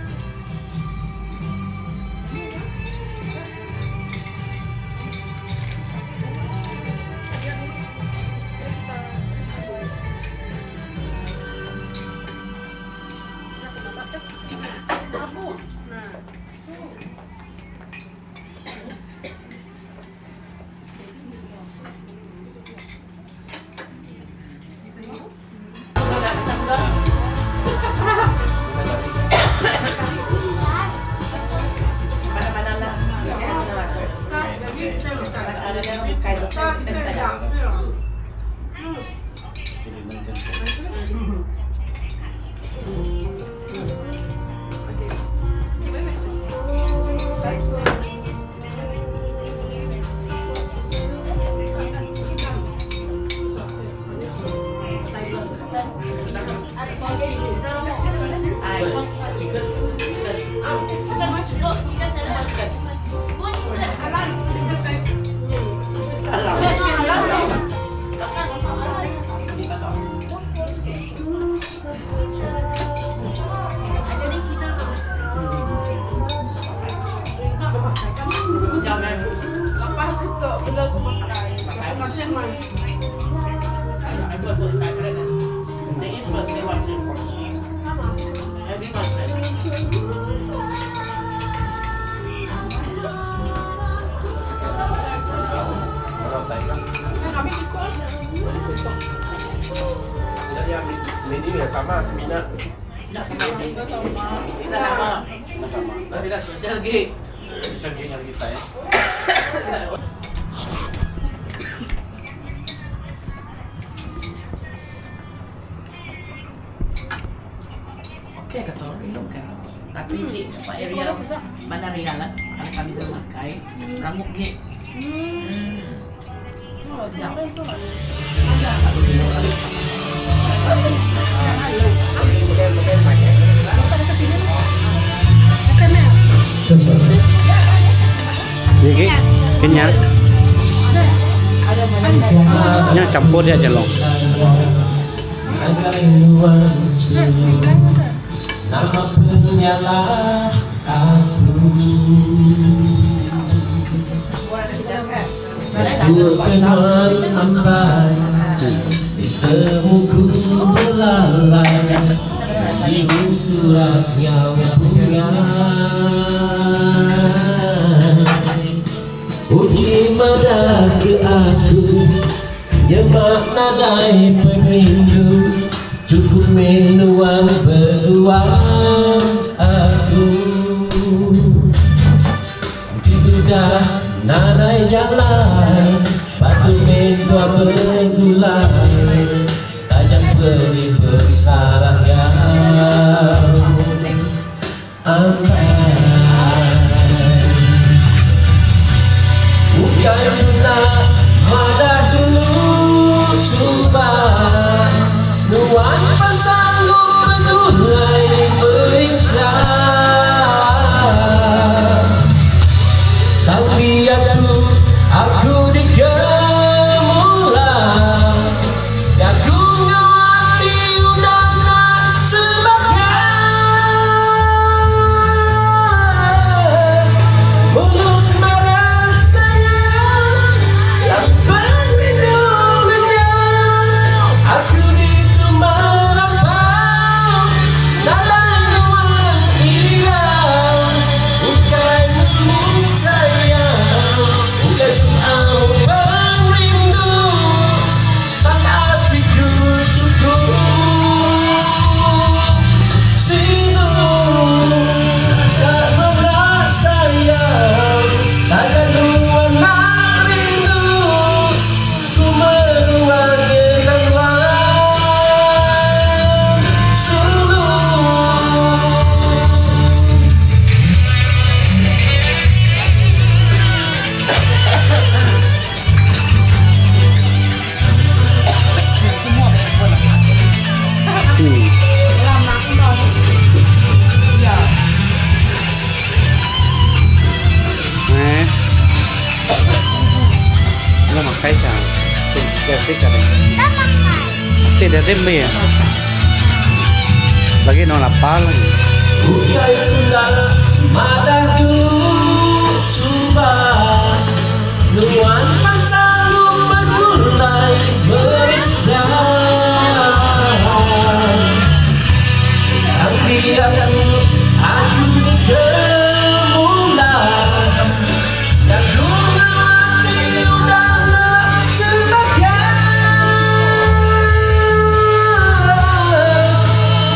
Ini ya sama semina. Tidak sama. Tidak sama. Tidak sosial lagi. Bisa dengan kita ya. Oke, kata minum kan. Tapi di Pak area mana rialan akan kami memakai rambut G. Sedap. Habis itu Jadi kenyang. Nya campur dia jelong. Nama penyalah aku. Dua kenal sampai ditemuku belalai di surat yang punya. Uji mada ke aku, nyemak nadai perindu, cukup menuang berdua aku. Diduga nadai jalan, batu mentua bergulai, tajam beri bersarangnya. Bukan guna madah dulu sumpah, nuan pasanggur tunai beriksa. Tapi aku dikemulah, aku ngawati udah nak sebagai mulut marah sayang yang berlindungnya. Aku itu merapat Asik kan? Asik dia tembe ya. Lagi nona pal lagi. Bukai tunggal madatu subah nuan pasangum menundai berisan ambilan aku kemulan dan dunia hati udah nak sebagian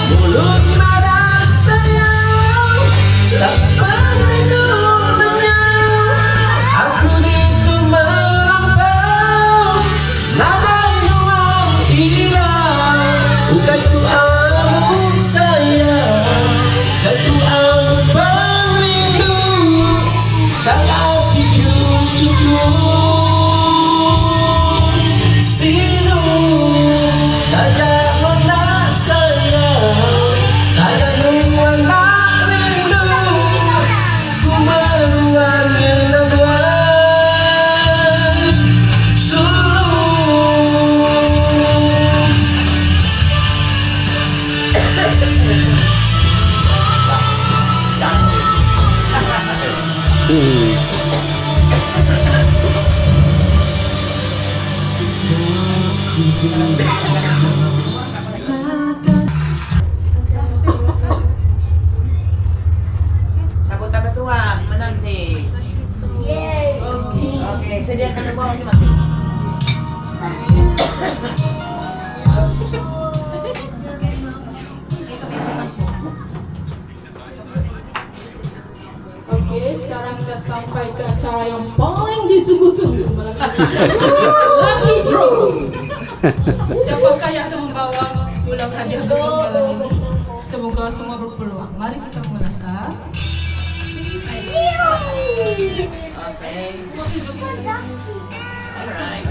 mulut nada sayang tak berlindung dengan aku itu merampau nada yang hilang bukan ku amu sayang dan ku amu perindu tak hatiku cukup sinu tak mana sayang sayang mana rindu ku meruang ngeluan suluh Sambutan bertua menanti. Oke, sediakan semua masing-masing. Oke, sekarang kita sampai ke acara yang paling ditunggu-tunggu malam ini. Lucky Draw. Siapakah yang akan membawa pulang hadiah berikut malam ini? Semoga semua berpeluang. Mari kita melangkah. Okay. Alright.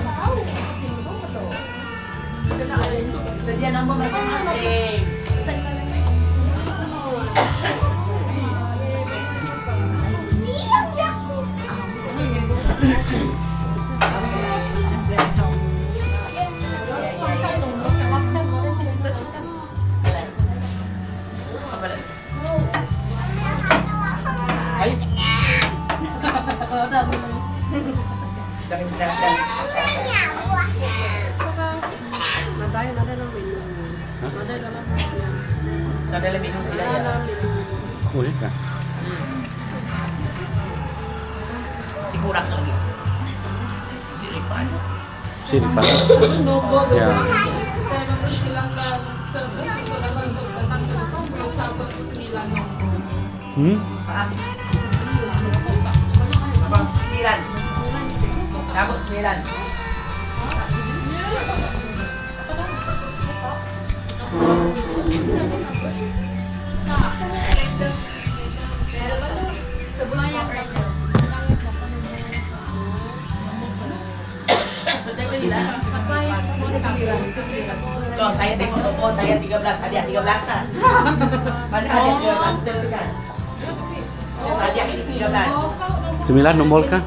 Sedia nombor masing-masing. Ada lebih minum sila ya. Boleh kah? Si kurang lagi. Si Rifan. Si Rifan. Nombor Ya. berapa? Saya mempersilahkan servis untuk dapat datang ke nomor cabut 9 nombor. Paham? Abang 9. Cabut 9. So, saya tengok nombor saya 13, hadiah 13 kan? Mana hadiah 13? Jelaskan. Hadiah ini 13. 9 nombor kah?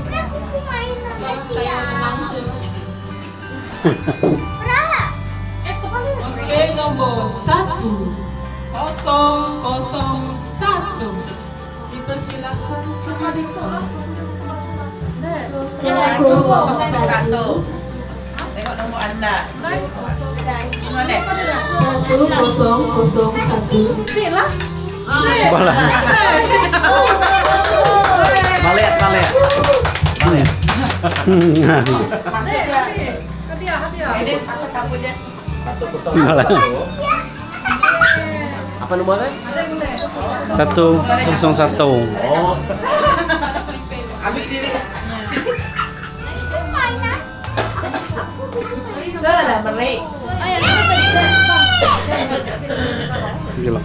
Kalau saya announce. Oke, nomor 1001. Dipersilakan kembali. 101. Tengok nombor anda. Mana? 1001. Sebelah. Balik. Maksudnya ini aku cabut dia. Malah. Apa nomornya? 101. Oh, Ambil diri. Salah merik. Gila.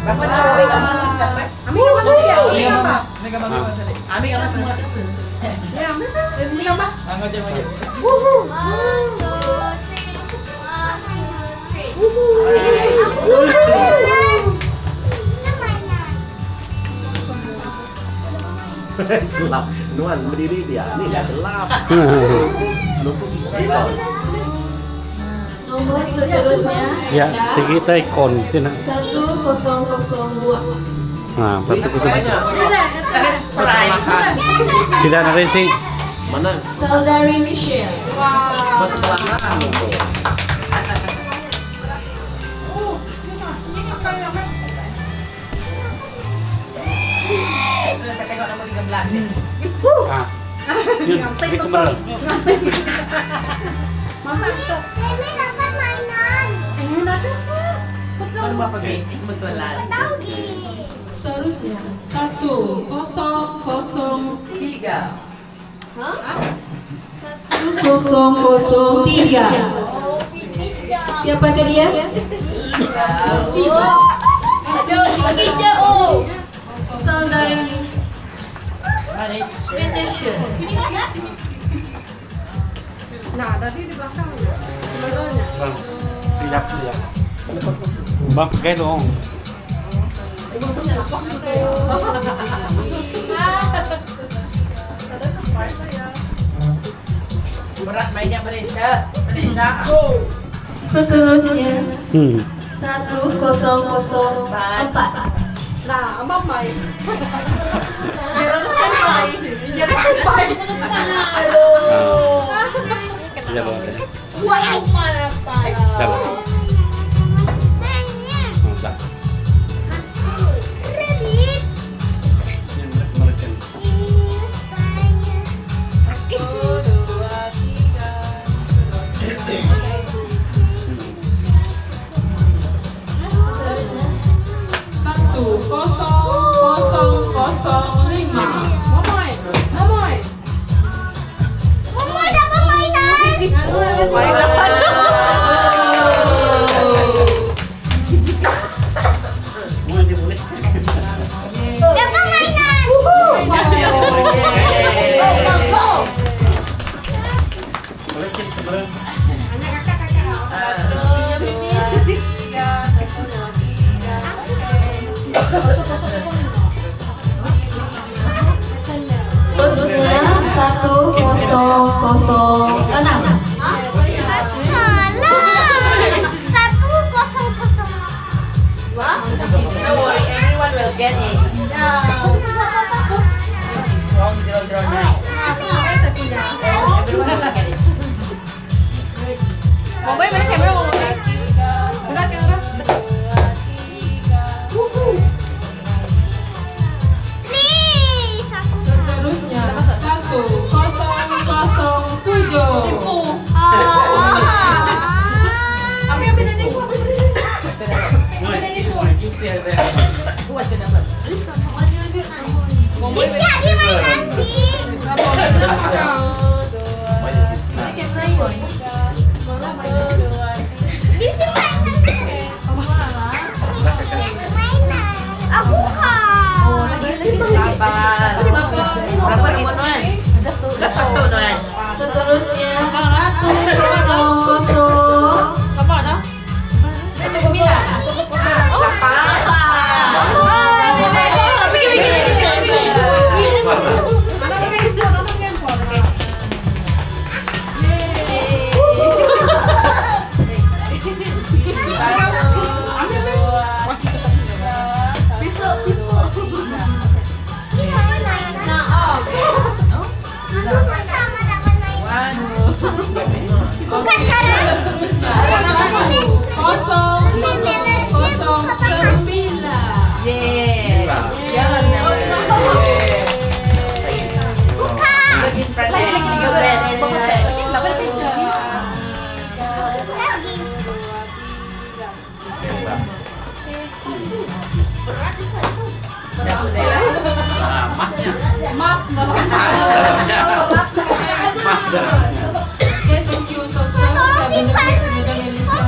Berapa dah ambil gambar mas dapat? Ambil gambar dia. Ambil gambar semua. Ya, ambil gambar. Ngajak. Alright. Gelap. Nuan berdiri dia. Ini dia gelap. Nomor seterusnya Ya, kita ikon. 1002. Nah, berarti kita Surprise. sudah ada sih. Mana? Saudari Michelle. Bersebelahan. Saya tengok nombor 13 ni. Ah. Yun, ini kemarin. Baru berapa ni? Bersolat. Seterusnya 1003. 1003. Siapakah dia? Saudari Indonesia. Nah, tadi di belakang sebenarnya. Bang, siap. Bang, pakai dong. Berat mainnya Malaysia. Seterusnya 1004. 1004. Nah, Abang main. Siap, Bang. Wah, mana Siap. Mantap. Seterusnya 10005. Boleh. Boleh cek kemarin. Seterusnya 1006. Don't worry, everyone will get it. Wrong, draw, now. Everyone will get it. Mau main mana kamera mau main? Udah, kamera. Seterusnya 1007. Apa yang beda ni? Who was the number? Mau main Sabar. Berapa nombor Nuan? Satu Nuan. Seterusnya 100. apa dah? 9. Masnya. Mas dalamnya. Oke, thank you untuk sudah benefit kemudian Melissa.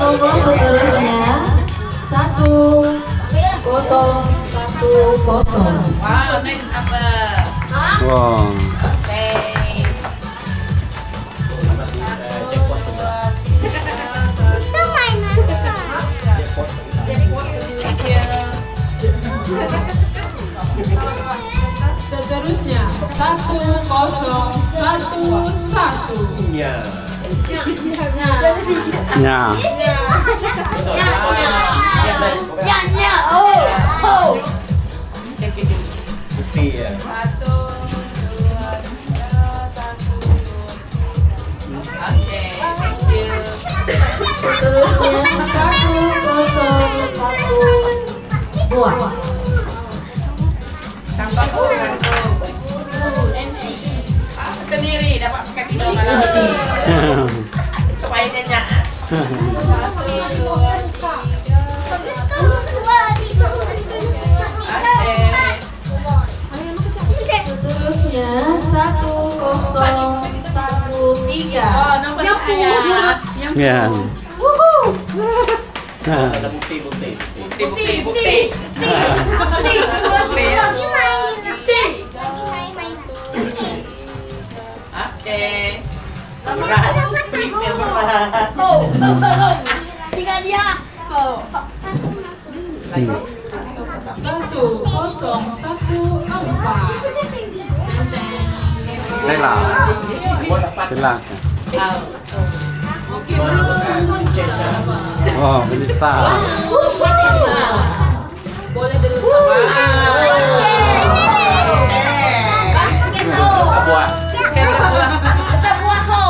Nomor seterusnya 1 Wow, nice number. Wow. Okay. Seterusnya 1011. Iya. Ya. Bukti ya. 1, 2, 3, 1. Oke, thank you. Seterusnya 1012. Tambah kurang sendiri dapat pakai tidur malam ini supaya nyenyak. 1, 2, 3. Seterusnya 1013. Oh, nomor saya. Ya. Ada bukti. Bukti. Oke. Berat. Prepare berat. Tinggal dia. 1014. Đây là Oke, belum. oh Vanessa. Boleh diletak. Buah. Kita buat ho.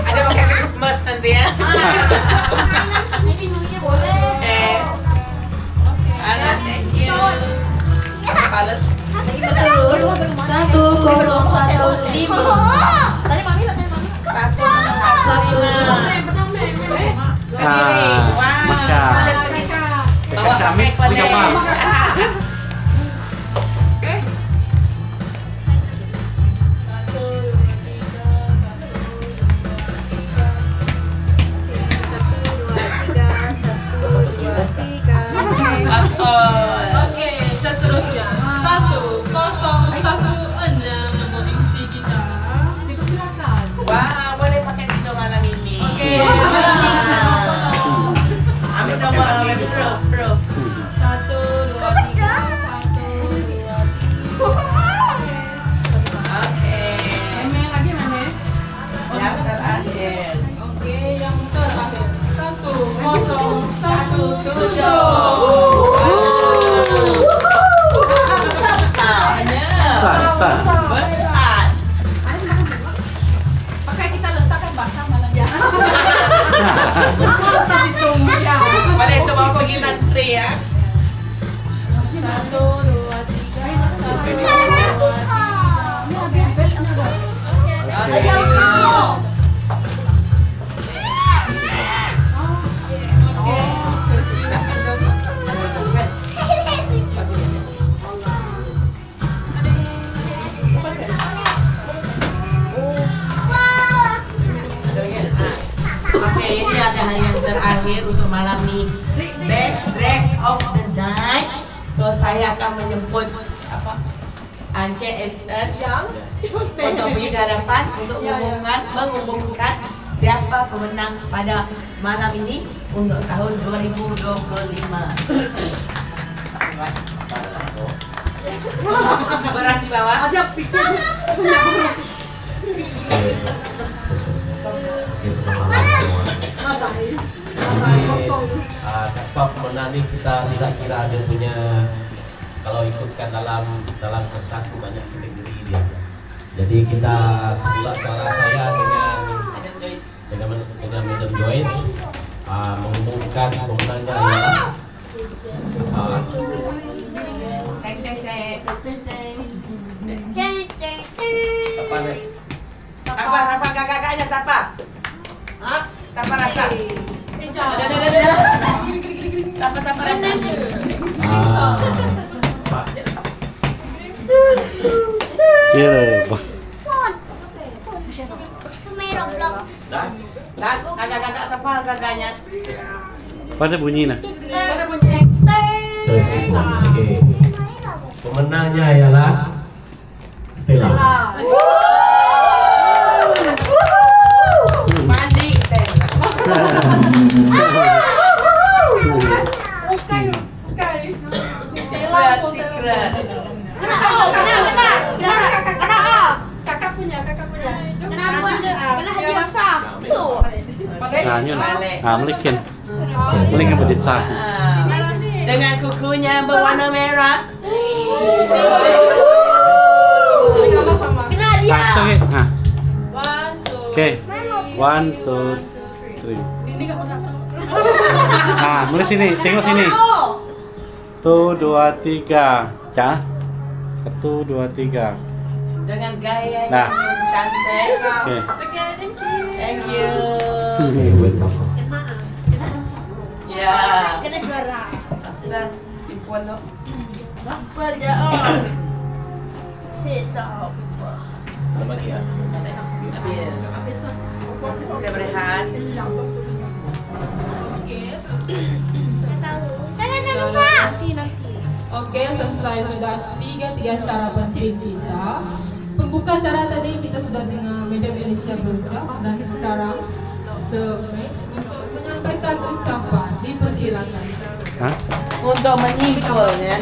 Ada pakai Christmas nanti ya. Nanti dulunya boleh. Ana, thank you. Pales. Terus 1015. Tadi mami tak tanya mami. Sendiri. Wow. Maka. Bawa pakai punya kolej. mam. Oke, seterusnya 1016 nomor isi kita. Dipersilakan. Wah, boleh pakai tidur malam ini. Oke. Ambil nomor bro. 1, 2, 3. 1, 2, 3. Oke. Meme lagi meme. Yang terakhir. Oke, yang terakhir 1017. Sah. Berat. Pakai kita letakkan basah malam ya. Boleh itu mau pergi lantri ya. 1, 2, 3. Oke, ini adalah yang terakhir untuk malam ini. Best dress of the night. So saya akan menjemput siapa? Ance Esther untuk pergi ke hadapan untuk mengumumkan siapa pemenang pada malam ini untuk tahun 2025. Berat di bawah. Ada pikir. Oke, selamat malam semua. Jadi siapa pemenang ini kita tidak kira dia punya, kalau ikutkan dalam kertas itu banyak kategori dia. Jadi kita sebuah suara saya dengan Madam Joyce mengumumkan pemenangnya adalah Cek. siapa nih? Siapa kakak-kakaknya siapa? Siapa rasa? Siapa rasa? Kira. Dan kakak-kakak siapa kakaknya? Pada bunyi nah. Pada bunyi. tes. Oke. Pemenangnya ialah Stella. Mandi Stella. Secret. Kakak punya. Kena hadiah satu. Nah, yun. Melikin. Melikin pada sah. Dengan kukunya berwarna merah. Kena hadiah. Kacau ya. Nah. One, two. Oke. 1, 2, 3. Nah, mulai sini. Tengok sini. 1, 2, 3. Cah. 1, 2, 3. Dengan gaya Nah. yang cantik. Oke. Thank you. Welcome. Ya. Kena juara. Nah, tipuan lo. Apa dia? Sita. Apa dia? Habis. Kita berehat. Jangan lupa. Nanti. Oke, selesai sudah tiga cara penting kita. Pembuka acara tadi kita sudah dengan Madam Alicia berucap dan sekarang Max untuk menyampaikan ucapan dipersilakan. Hah? Untuk menyimpulnya.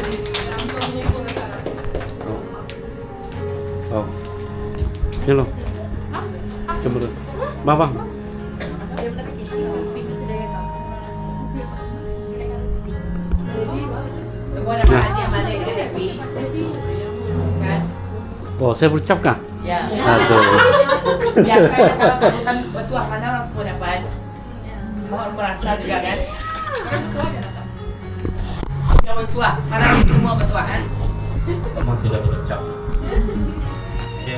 Oh. Ini loh. Coba dulu. Bang. Semua dapat hadiah balik ke happy. Kan? Oh, saya berucap kah? Ya. Aduh. Biasanya kalau sambutan bertuah mana orang semua dapat. Mohon merasa juga kan? Yang bertuah, mana di semua bertuah kan? Kamu tidak berucap. Oke,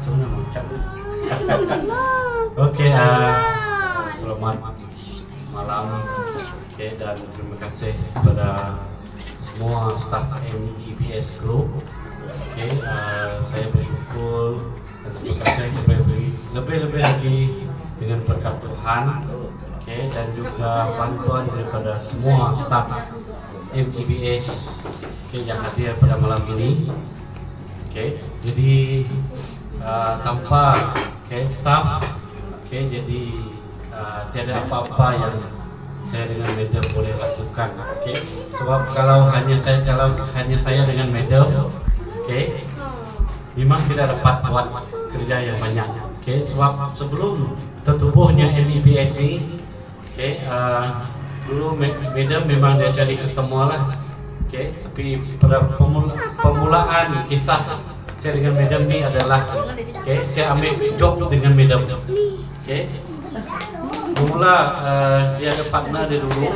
coba nama ucap dulu. Oke, selamat malam. Oke, dan terima kasih kepada semua staf MEBS Group. Oke, saya bersyukur dan terima kasih lebih lagi dengan berkat Tuhan. Oke, dan juga bantuan daripada semua staf MEBS yang hadir pada malam ini. Jadi tanpa staff, jadi tiada apa-apa yang saya dengan Madam boleh lakukan. Sebab kalau hanya saya dengan Madam, memang tidak dapat buat kerja yang banyak. Sebab sebelum tertubuhnya MEBS ini, dulu Madam memang dia jadi customer lah. Tapi pada pemulaan kisah saya dengan Madam ni adalah saya ambil job dengan Madam. Bermula dia ada partner dia dulu.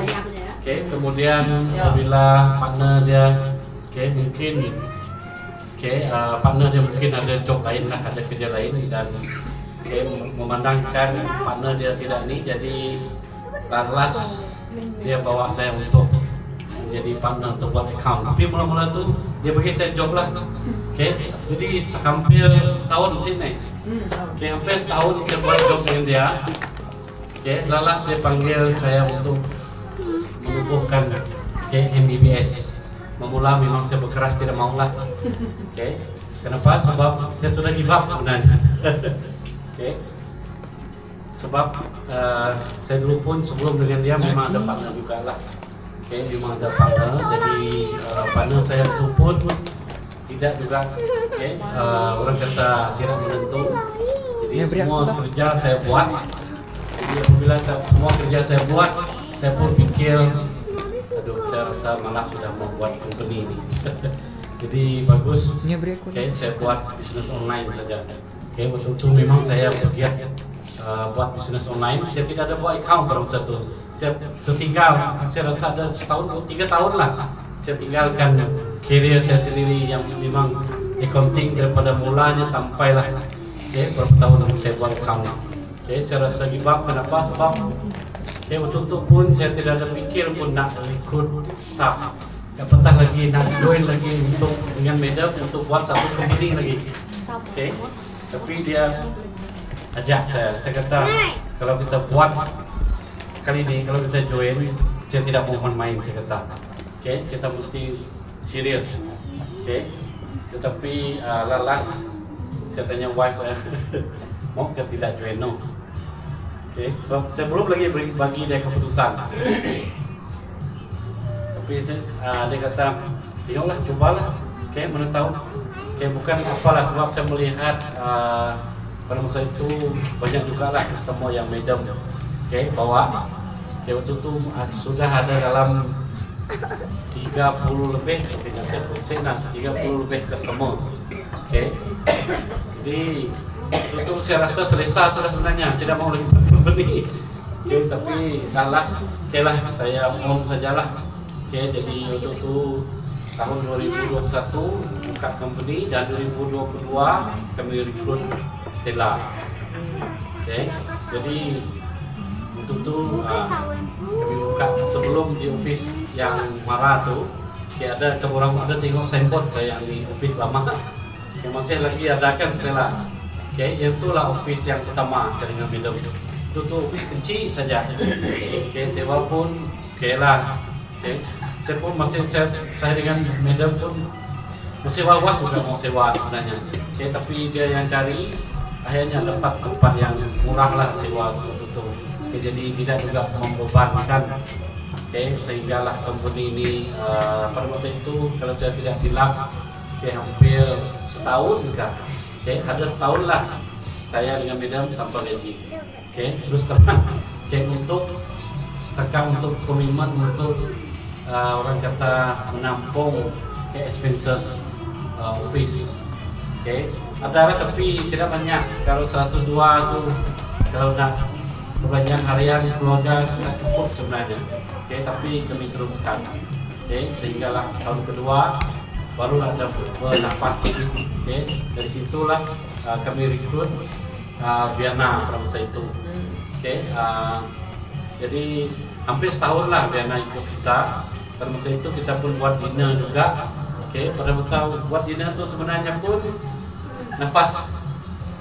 Kemudian apabila partner dia mungkin partner dia mungkin ada job lain lah, ada kerja lain, dan memandangkan partner dia tidak ni, jadi lalas dia bawa saya untuk jadi partner untuk buat account. Tapi mula-mula tu dia bagi saya job lah. Jadi hampir setahun di sini. Hampir setahun saya buat job dengan dia. Lalas dia panggil saya untuk menubuhkan MEBS. Memula memang saya berkeras tidak maulah. Kenapa? Sebab saya sudah give up sebenarnya. Sebab saya dulu pun sebelum dengan dia memang ada partner juga lah. Memang ada partner, jadi partner saya itu pun tidak juga orang kata tidak menentu. Jadi semua kerja saya buat. Jadi apabila semua kerja saya buat, saya pun pikir, aduh, saya rasa malas sudah membuat company ini. Jadi bagus, saya buat bisnis online saja. Waktu itu memang saya bergiat buat bisnis online. Saya tidak ada buat account pada masa itu. Saya tertinggal, saya rasa ada setahun atau 3 tahun lah. Saya tinggalkan career saya sendiri yang memang accounting daripada mulanya sampailah berapa tahun saya buat account. Saya rasa give up. Kenapa? Sebab waktu itu pun saya tidak ada fikir pun nak ikut staff. Yang petang lagi nak join lagi untuk dengan Madam untuk buat satu company lagi. Tapi dia ajak saya kata kalau kita buat kali ini, kalau kita join, saya tidak mau main-main, saya kata. Okay, kita mesti serius. Okay, tetapi lalas saya tanya wife saya mau ke tidak join no. Okay, sebab saya belum lagi bagi dia keputusan. Tapi dia kata, tengoklah, cobalah. Okay, mana tahu. Okay, bukan apalah sebab saya melihat pada masa itu banyak juga lah customer yang medium. Okay, bawa. Okay, waktu itu sudah ada dalam 30 lebih, tidak saya tulisin 30 lebih customer. Okay, jadi itu saya rasa selesa sudah sebenarnya, tidak mau lagi company. Okay, tapi lalas, okay lah, saya on sajalah. Okay, jadi waktu itu tahun 2021 buka company dan 2022 kami rekrut Stella. Okay, jadi waktu itu kami buka sebelum di office yang marah tu, okay, ada kekurang ada tengok signboard kayak yang di office lama. Yang masih lagi ada kan Stella. Okay, itulah office yang pertama saya dengan Madam. Itu tuh office kecil saja. Okay, sewa pun okay lah. Okay, saya pun masih saya dengan Madam pun masih was juga mau sewa sebenarnya. Okay, tapi dia yang cari akhirnya dapat tempat yang murah lah sewa itu. Okay, jadi tidak juga membebankan. Okay, sehinggalah company ini pada masa itu kalau saya tidak silap, okay, hampir setahun juga. Okay, ada setahun lah saya dengan Madam tanpa gaji. Okay, terus terang. Okay, untuk setekan untuk komitmen untuk orang kata menampung expenses office. Okay, ada lah tapi tidak banyak. Kalau 102 tu kalau nak perbelanjaan harian keluarga tidak cukup sebenarnya. Okay, tapi kami teruskan. Okay, sehinggalah tahun kedua baru ada bernafas lagi. Okay, dari situlah kami rekrut Viana pada masa itu. Okay, jadi hampir setahun lah Viana ikut kita. Pada masa itu kita pun buat dinner juga. Okay, pada masa buat dinner tu sebenarnya pun nafas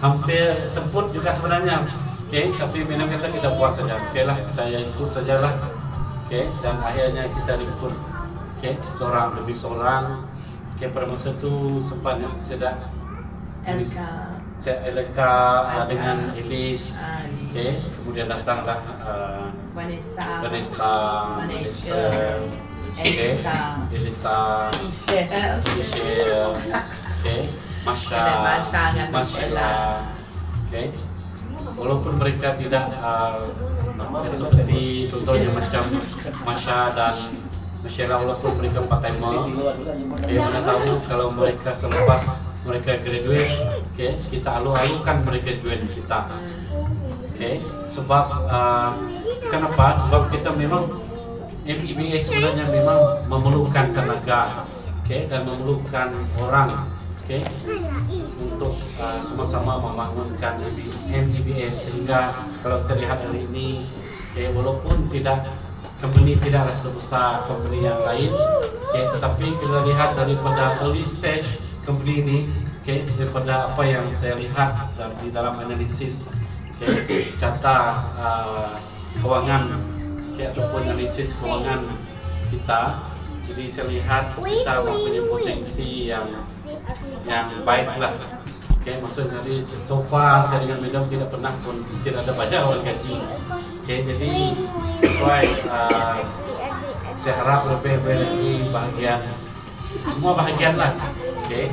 hampir semput juga sebenarnya. Okay, tapi Viana kata kita buat saja. Okay lah, saya ikut sajalah. Okay, dan akhirnya kita rekrut. Okay, seorang demi seorang. Okay, pada masa itu sempatnya saya Elka dengan Elis. Okay, kemudian datanglah Vanessa, okay, Elisa, Michelle, okay, Masya, okay. Walaupun mereka tidak seperti contohnya macam Masya dan Michelle, walaupun mereka part-timer, dia mana tahu kalau mereka selepas mereka graduate, okay, kita alu-alukan mereka join kita. Okay, sebab kenapa? Sebab kita memang MEBA sebenarnya memang memerlukan tenaga, okay, dan memerlukan orang, okay, untuk sama-sama membangunkan MEBA sehingga kalau terlihat hari ini, okay, walaupun company tidaklah sebesar company yang lain, okay, tetapi kita lihat daripada early stage company ini, okay, daripada apa yang saya lihat di dalam analisis, okay, data keuangan, okay, ataupun analisis keuangan kita, jadi saya lihat kita mempunyai potensi yang baiklah. Okay, maksudnya dari so far saya dengan Madam tidak pernah pun tidak ada banyak orang gaji. Okay, jadi sesuai saya harap lebih lagi bahagian semua bahagian lah. Okay,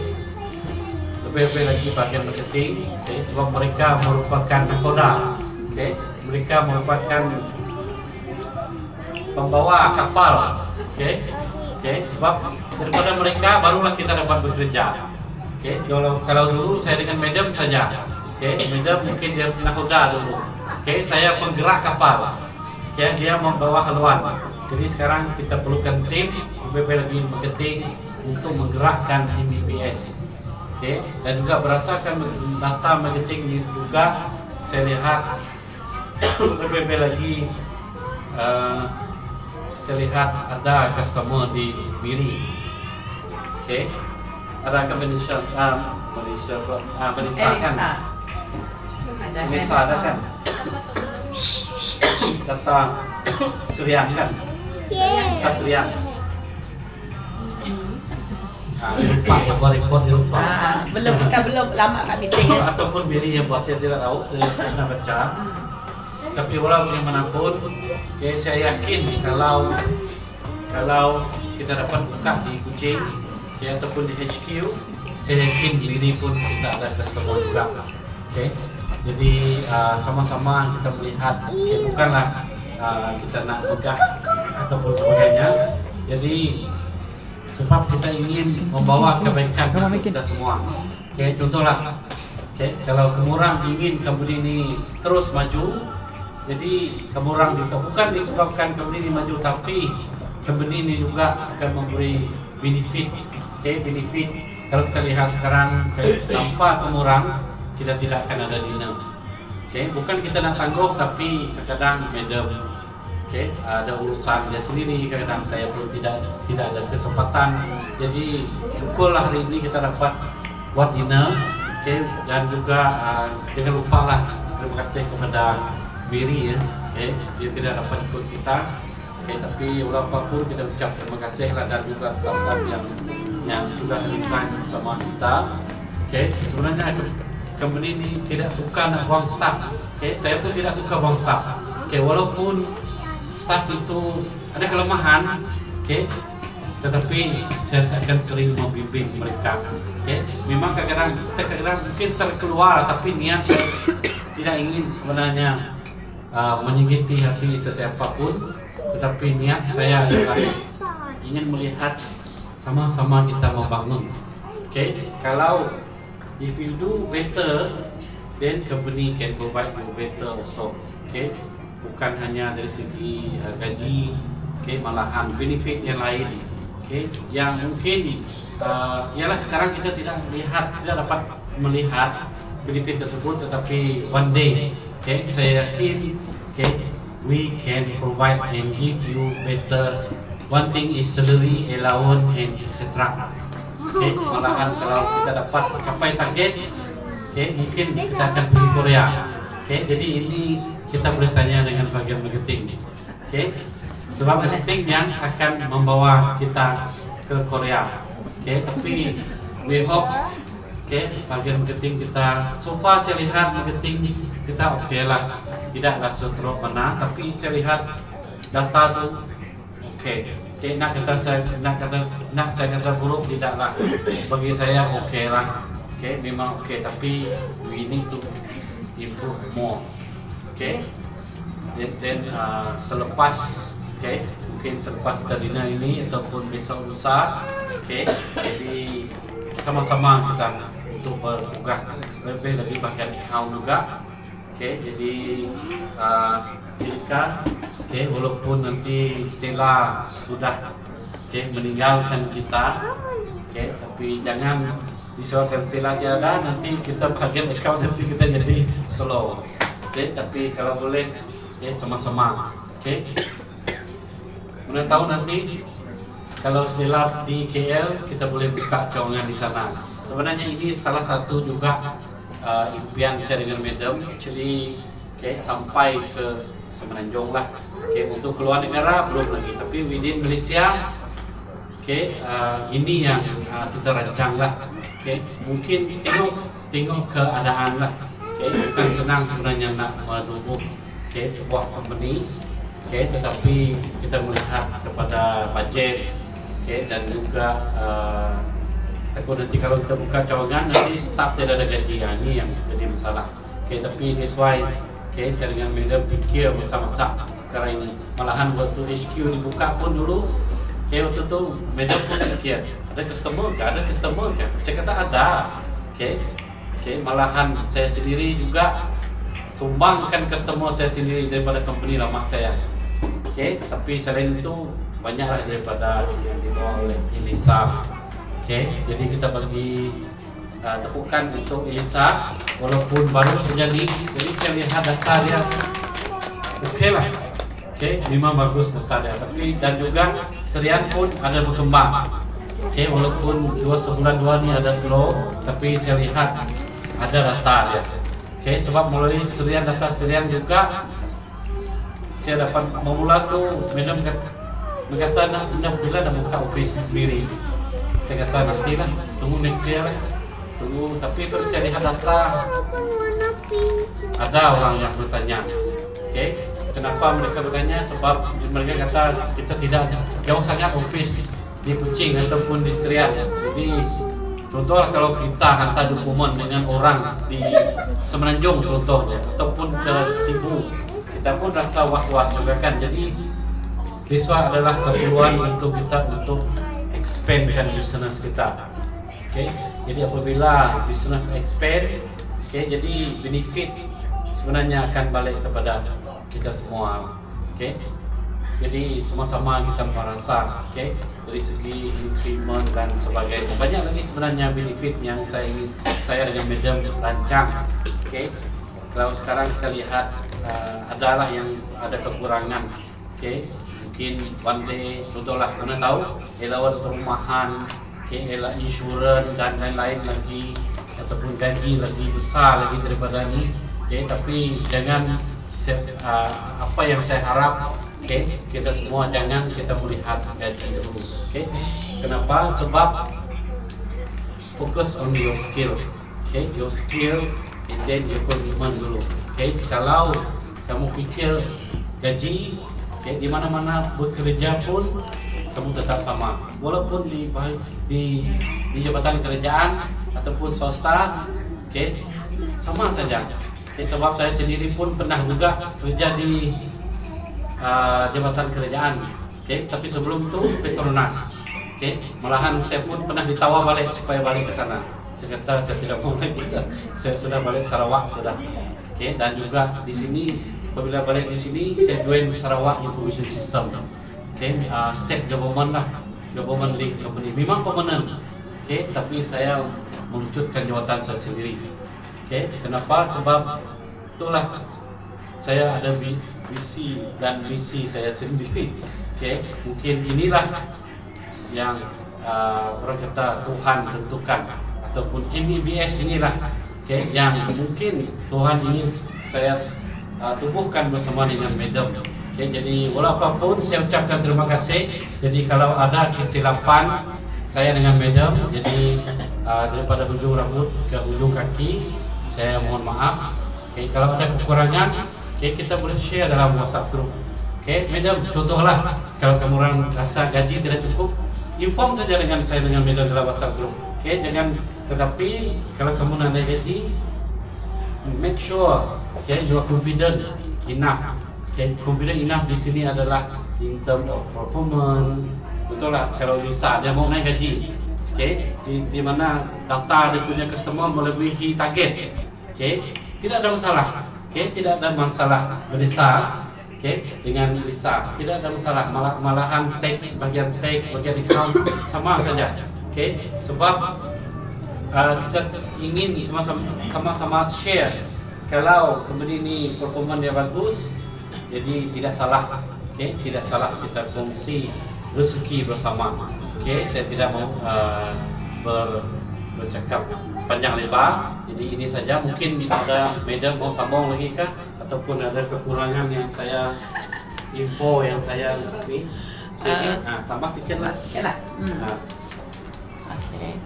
lebih lagi bahagian marketing. Okay, sebab mereka merupakan nakoda. Okay, mereka merupakan pembawa kapal. Okay, sebab daripada mereka barulah kita dapat bekerja. Okay, kalau dulu saya dengan Madam saja. Okay, Madam mungkin dia nakoda dulu. Okay, saya penggerak kapal. Okay, dia membawa haluan. Jadi sekarang kita perlukan tim lebih lagi marketing untuk menggerakkan MBBS. Okay, dan juga berdasarkan data marketing juga saya lihat lebih lagi saya lihat ada customer di Miri. Okay, ada ke Malaysia kan? Malaysia ada kan? Data Surian kan? Tas Rian. Lupa ya, buat report dia lupa. Belum lama kat meeting kan. Ataupun Billy yang buat saya tidak tahu, saya pernah baca. Tapi walau bagaimanapun, saya yakin kalau kita dapat buka di Kuching, ataupun di HQ, saya yakin ini pun kita ada customer juga. Jadi sama-sama kita melihat, bukanlah kita nak buka ataupun sebagainya. Jadi sebab kita ingin membawa kebaikan untuk kita semua. Contohlah, kalau Kemurang ingin company ini terus maju, jadi Kemurang juga bukan disebabkan company ini maju, tapi company ini juga akan memberi benefit. Benefit. Kalau kita lihat sekarang, tanpa Kemurang kita tidak akan ada dinner. Bukan kita nak tangguh, tapi kadang-kadang madam ada urusan dia sendiri, kadang-kadang saya pun tidak ada kesempatan. Jadi syukurlah hari ini kita dapat buat dinner, dan juga jangan lupa lah terima kasih kepada Mary dia tidak dapat ikut kita, tapi walaupun kita ucap terima kasih lah, dan juga staff yang sudah resign bersama kita. Sebenarnya company ini tidak suka nak buang staff, saya pun tidak suka buang staff, walaupun staff itu ada kelemahan, tetapi saya akan sering membimbing mereka. Memang kadang-kadang mungkin terkeluar, tapi niat saya tidak ingin sebenarnya menyakiti hati sesiapa pun, tetapi niat saya adalah ingin melihat sama-sama kita membangun. Kalau if you do better, then company can provide you better also. Bukan hanya dari segi gaji, malahan benefit yang lain, yang mungkin ialah sekarang kita tidak dapat melihat benefit tersebut, tetapi one day, saya yakin, we can provide and give you better. One thing is salary, allowance, and etc. Malahan kalau kita dapat capai target, mungkin kita akan pergi Korea. Jadi ini kita boleh tanya dengan bagian marketing, sebab marketing yang akan membawa kita ke Korea. Tapi we hope, bagian marketing kita, so far saya lihat marketing kita lah, tidaklah seteruk mana, tapi saya lihat data tu nak saya kata buruk tidaklah, bagi saya lah, memang tapi we need to improve more. Dan selepas mungkin selepas kita dinner ini ataupun besok lusa, jadi sama-sama kita untuk bertugas lebih lagi bagian account juga. Jadi jika walaupun nanti Stella sudah meninggalkan kita, tapi jangan disebabkan Stella tiada, nanti kita bagian account nanti kita jadi slow. Tapi kalau boleh sama-sama. Mana tahu nanti kalau Stella di KL kita boleh buka cawangan di sana. Sebenarnya ini salah satu juga impian saya dengan Madam, actually sampai ke Semenanjung lah. Untuk keluar negara belum lagi, tapi within Malaysia ini yang kita rancang lah. Mungkin tengok keadaan lah. Bukan senang sebenarnya nak menunggu sebuah company, tetapi kita melihat kepada budget, dan juga takut nanti kalau kita buka cawangan nanti staff tidak ada gaji, ini yang jadi masalah. Tapi that's why saya dengan Madam fikir bersama-sama perkara ini. Malahan waktu HQ dibuka pun dulu, waktu tu Madam pun fikir ada customer ke? Saya kata ada. Malahan saya sendiri juga sumbangkan customer saya sendiri daripada company lama saya. Tapi selain itu banyaklah daripada yang dibawa oleh Elisa. Jadi kita bagi tepukan untuk Elisa, walaupun baru saja ni, jadi saya lihat data dia lah. Memang bagus data dia. Tapi dan juga Serian pun ada berkembang. Walaupun sebulan dua ni ada slow, tapi saya lihat ada data dia. Sebab melalui data Serian juga saya dapat memula tu Madam kata Berkata nak bila dah buka office sendiri. Saya kata nantilah, tunggu next year lah. Tunggu, tapi baru saya lihat data. Ada orang yang bertanya, okay, kenapa mereka bertanya? Sebab mereka kata kita tidak jauh sangat office di Kuching ataupun di Serian. Jadi contohlah kalau kita hantar dokumen dengan orang di Semenanjung contohnya, ataupun ke Sibu, kita pun rasa was-was juga kan. Jadi this adalah keperluan untuk kita untuk expandkan bisnes kita. Okay, jadi apabila bisnes expand, okay, jadi benefit sebenarnya akan balik kepada kita semua. Okay, jadi sama-sama kita merasa, okay, dari segi increment dan sebagainya. Banyak lagi sebenarnya benefit yang saya dengan Madam rancang. Okay, kalau sekarang kita lihat adalah yang ada kekurangan. Okay, mungkin one day contohlah mana tahu elawan perumahan, okay, elawan insurans dan lain-lain lagi, ataupun gaji lagi besar lagi daripada ini. Okay, tapi jangan apa yang saya harap, okay, kita semua jangan kita melihat gaji dulu. Okay, kenapa? Sebab fokus on your skill. Okay, your skill and then your commitment dulu. Okay, kalau kamu pikir gaji, okay, di mana-mana bekerja pun kamu tetap sama, walaupun di jabatan kerajaan ataupun swasta, okay, sama saja. Okay, sebab saya sendiri pun pernah juga kerja di jabatan kerajaan, okay, tapi sebelum itu Petronas, okay, malahan saya pun pernah ditawar balik supaya balik ke sana. Saya kata saya tidak mau lagi, saya sudah balik Sarawak sudah, okay, dan juga di sini. Apabila balik di sini, saya join Sarawak Information System, okay, state government lah, government link company, memang permanent, okay, tapi saya mewujudkan jawatan saya sendiri, okay, kenapa? Sebab itulah saya ada visi dan misi saya sendiri, okay, mungkin inilah yang orang kata Tuhan tentukan, ataupun MBBS inilah, okay, yang mungkin Tuhan ingin saya tubuhkan bersama dengan Madam. Okay, jadi walaupun saya ucapkan terima kasih. Jadi kalau ada kesilapan saya dengan Madam, jadi daripada hujung rambut ke hujung kaki, saya mohon maaf. Okay, kalau ada kekurangan, okay, kita boleh share dalam WhatsApp group. Okay, Madam, contohlah kalau kamu orang rasa gaji tidak cukup, inform saja dengan saya dengan Madam dalam WhatsApp group. Okay, jangan. Tetapi kalau kamu nak naik gaji, make sure, okay, you are confident enough. Okay, confident enough di sini adalah in term of performance. Betul lah, kalau Lisa dia mau naik gaji, okay, di mana data dia punya customer melebihi target, okay, tidak ada masalah, okay, tidak ada masalah Lisa, okay, dengan Lisa tidak ada masalah, malahan tax bagian account sama saja, okay, sebab kita ingin sama-sama share. Kalau company ini performa dia bagus, jadi tidak salah, okay, tidak salah kita kongsi rezeki bersama. Okay, saya tidak mau bercakap panjang lebar. Jadi ini saja, mungkin ada Madam mau sambung lagi kah, ataupun ada kekurangan yang saya info yang saya ini tambah sikit lah. Okay.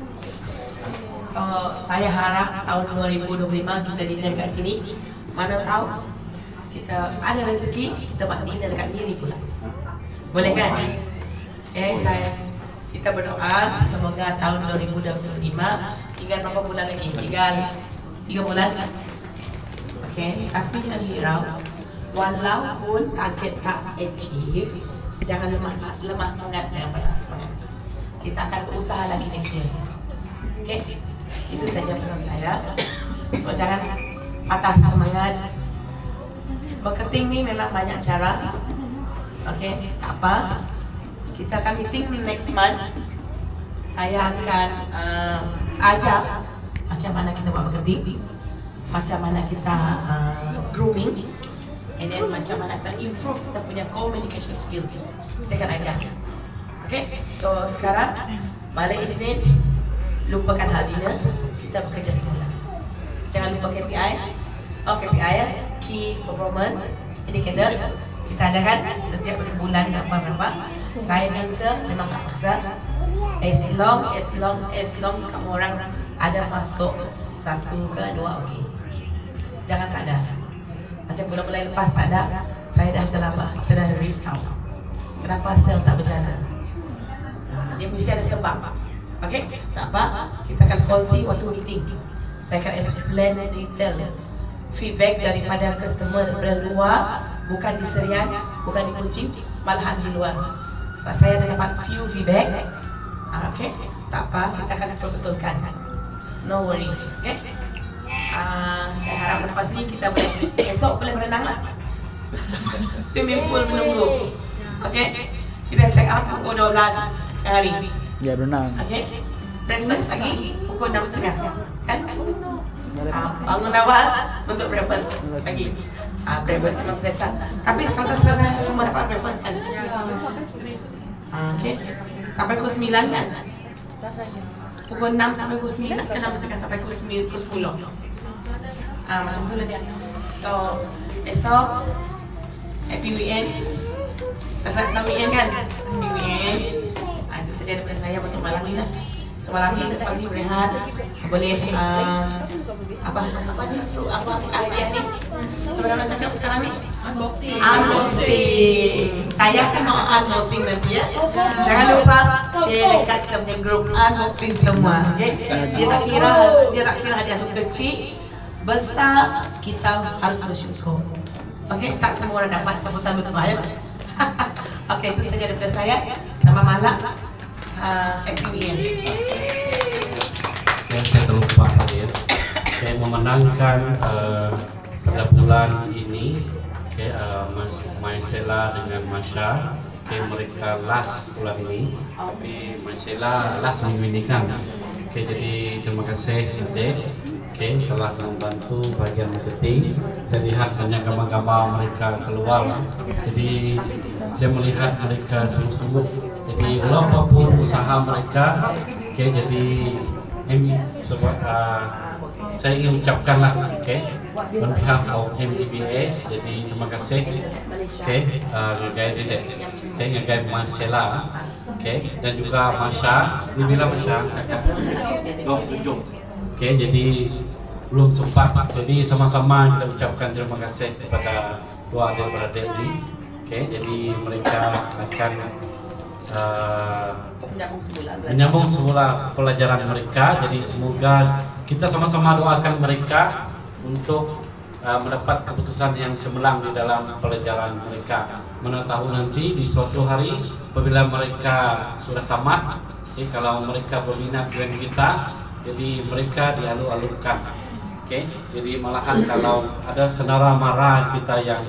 So, saya harap tahun 2025 kita dinner kat sini. Mana tahu kita ada rezeki, kita buat dinner kat sini pula. Boleh kan? Okay, kita berdoa semoga tahun 2025 tinggal berapa bulan lagi? Tinggal 3 bulan. Okay, tapi jangan hirau. Walaupun target tak achieve, jangan lemah sangat, jangan patah semangat. Kita akan berusaha lagi next year. Okay? Itu saja pesan saya. So, jangan patah semangat. Marketing ni memang banyak cara. Okay, tak apa. Kita akan meeting next month. Saya akan ajak macam mana kita buat marketing, macam mana kita grooming, and then macam mana kita improve kita punya communication skills. Saya akan ajak. Okay, so sekarang balik Isnin, lupakan hal dinner, kita bekerja sama-sama. Jangan lupa KPI. KPI ya, Key Performance Indicator. Kita adakan setiap sebulan berapa. Saya dancer memang tak paksa. As long kamu orang ada masuk 1 ke 2, okey. Jangan tak ada. Macam bulan-bulan lepas tak ada, saya dah gelabah, saya dah risau. Kenapa sel tak berjalan? Dia mesti ada sebab. Okey, tak apa. Kita akan kongsi waktu meeting. Saya akan explain detail feedback daripada customer daripada luar, bukan di Serian, bukan di Kuching, malahan di luar. Sebab saya dah dapat few feedback. Okey, tak apa, kita akan perbetulkan. No worries, okey. Saya harap lepas ni kita boleh esok boleh berenang lah. Swimming pool menunggu. Okey, kita check out pukul 12 hari. Ya, berenang. Okey, breakfast pagi pukul 6.30 kan? Bangun awal untuk breakfast pagi. Breakfast memang selesai. Tapi kalau tak selesai semua dapat breakfast kan? Okey, sampai pukul 9 kan? Pukul 6 sampai pukul 9 kan? 6.30 sampai pukul 10. Macam tu lah dia. So, esok happy weekend. Selamat weekend kan? Happy weekend. Itu saja daripada saya untuk malam ni lah. So malam ni lepas ni berehat, boleh apa idea ni? Macam mana nak cakap sekarang ni? Unboxing. Saya kan mau unboxing nanti ya. Jangan lupa share dekat kita punya grup unboxing semua. Okay? Dia tak kira hadiah tu kecil, besar, kita harus bersyukur. Okay, tak semua orang dapat cabutan betul ya. Okay, itu saja daripada saya. Sama malam. Happy weekend. Yang saya terlupa hadir, saya memenangkan pada bulan ini, Maisela dengan Masya. Mereka last bulan ini, tapi Maisela last minggu ini kan. Jadi terima kasih Dek. Telah membantu bagian marketing. Saya lihat banyak gambar-gambar mereka keluar. Jadi saya melihat mereka sungguh-sungguh. Jadi walaupun usaha mereka, jadi saya ingin ucapkanlah, on behalf of MBBS. Jadi terima kasih, Ngagai Dedek, Ngagai Maisela, dan juga Masya. Dibilang Masya, kakak. Oh, 7. Jadi belum sempat. Jadi sama-sama kita ucapkan terima kasih kepada dua adik-beradik ini. Jadi mereka akan menyambung semula pelajaran mereka. Jadi semoga kita sama-sama doakan mereka untuk mendapat keputusan yang cemerlang di dalam pelajaran mereka. Mana tahu nanti di suatu hari apabila mereka sudah tamat, kalau mereka berminat dengan kita, jadi mereka dialu-alukan. Jadi malahan kalau ada saudara mara kita yang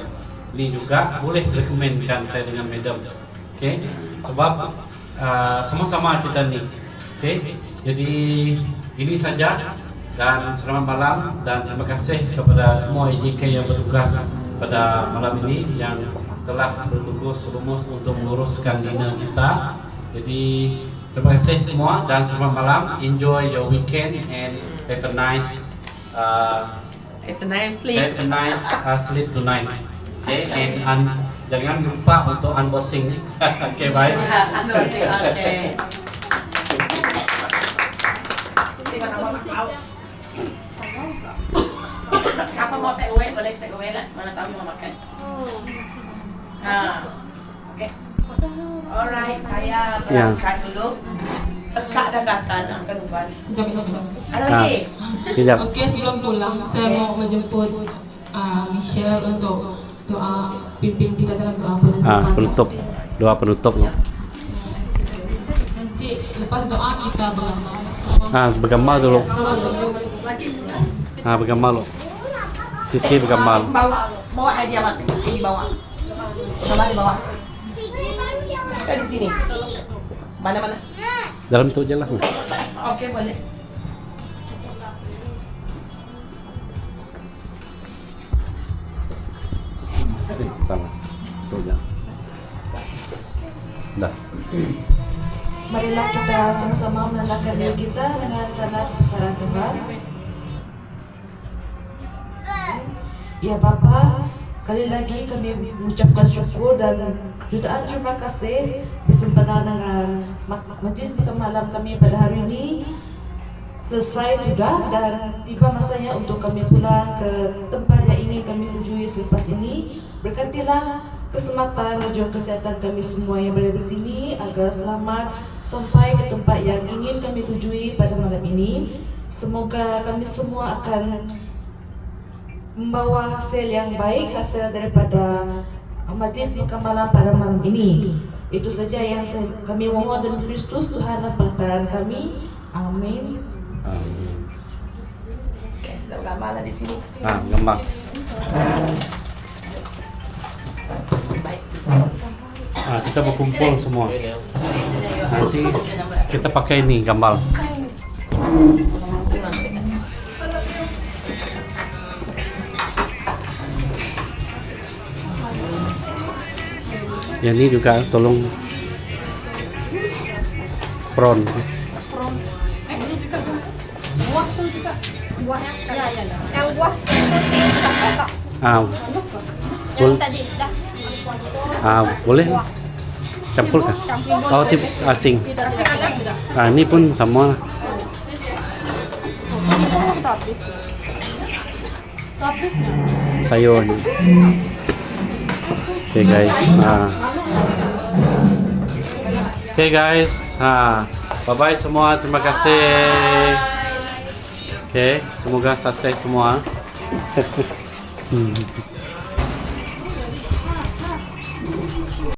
ini juga boleh rekomenkan saya dengan madam. Sebab sama-sama kita ni. Jadi ini saja dan selamat malam dan terima kasih kepada semua EJK yang bertugas pada malam ini yang telah bertugas rumus untuk menguruskan dinner kita. Jadi terima kasih semua dan selamat malam. Enjoy your weekend and have a nice sleep tonight. And jangan lupa untuk unboxing. Bye. Siapa mau take away boleh take away lah. Mana tahu mau makan. Alright, saya berangkat dulu. Tekak dah kata nak akan ubah. Ada lagi? Okey, sebelum pulang saya mau menjemput Michelle untuk doa pimpin kita dalam doa penutup. Doa penutup. Nanti lepas doa kita bergambar. Bergambar dulu. Bergambar dulu. Sisi bergambar. Bawa idea masing di bawah. Gambar di bawah. Di sini. Mana-mana? Dalam tu je lah. Okey, boleh. Sama. Tu je. Dah. Marilah kita sama-sama menenangkan diri kita dengan dalam besaran Tuhan. Ya Bapa, Sekali lagi kami mengucapkan syukur dan jutaan terima kasih bersempena dengan majlis makan malam kami pada hari ini selesai sudah dan tiba masanya untuk kami pulang ke tempat yang ingin kami tujui selepas ini. Berkatilah keselamatan dan juga kesihatan kami semua yang berada di sini agar selamat sampai ke tempat yang ingin kami tujui pada malam ini. Semoga kami semua akan membawa hasil yang baik, hasil daripada majlis makan malam pada malam ini. Itu saja yang kami mohon dan Kristus Tuhan dan pengantaran kami. Amin. Amin. Okay, gambar di sini. Gambar. Kita berkumpul semua. Nanti kita pakai ini gambar. Yang ini juga tolong prawn. Ini juga buah tuh juga. Buah ya. Yang buah yang tadi dah. Boleh campur kan? Oh, tip asing. Ini pun sama. Habisnya. Sayur. Okay guys. Okay guys. Bye bye semua. Terima kasih. Okay, semoga sukses semua.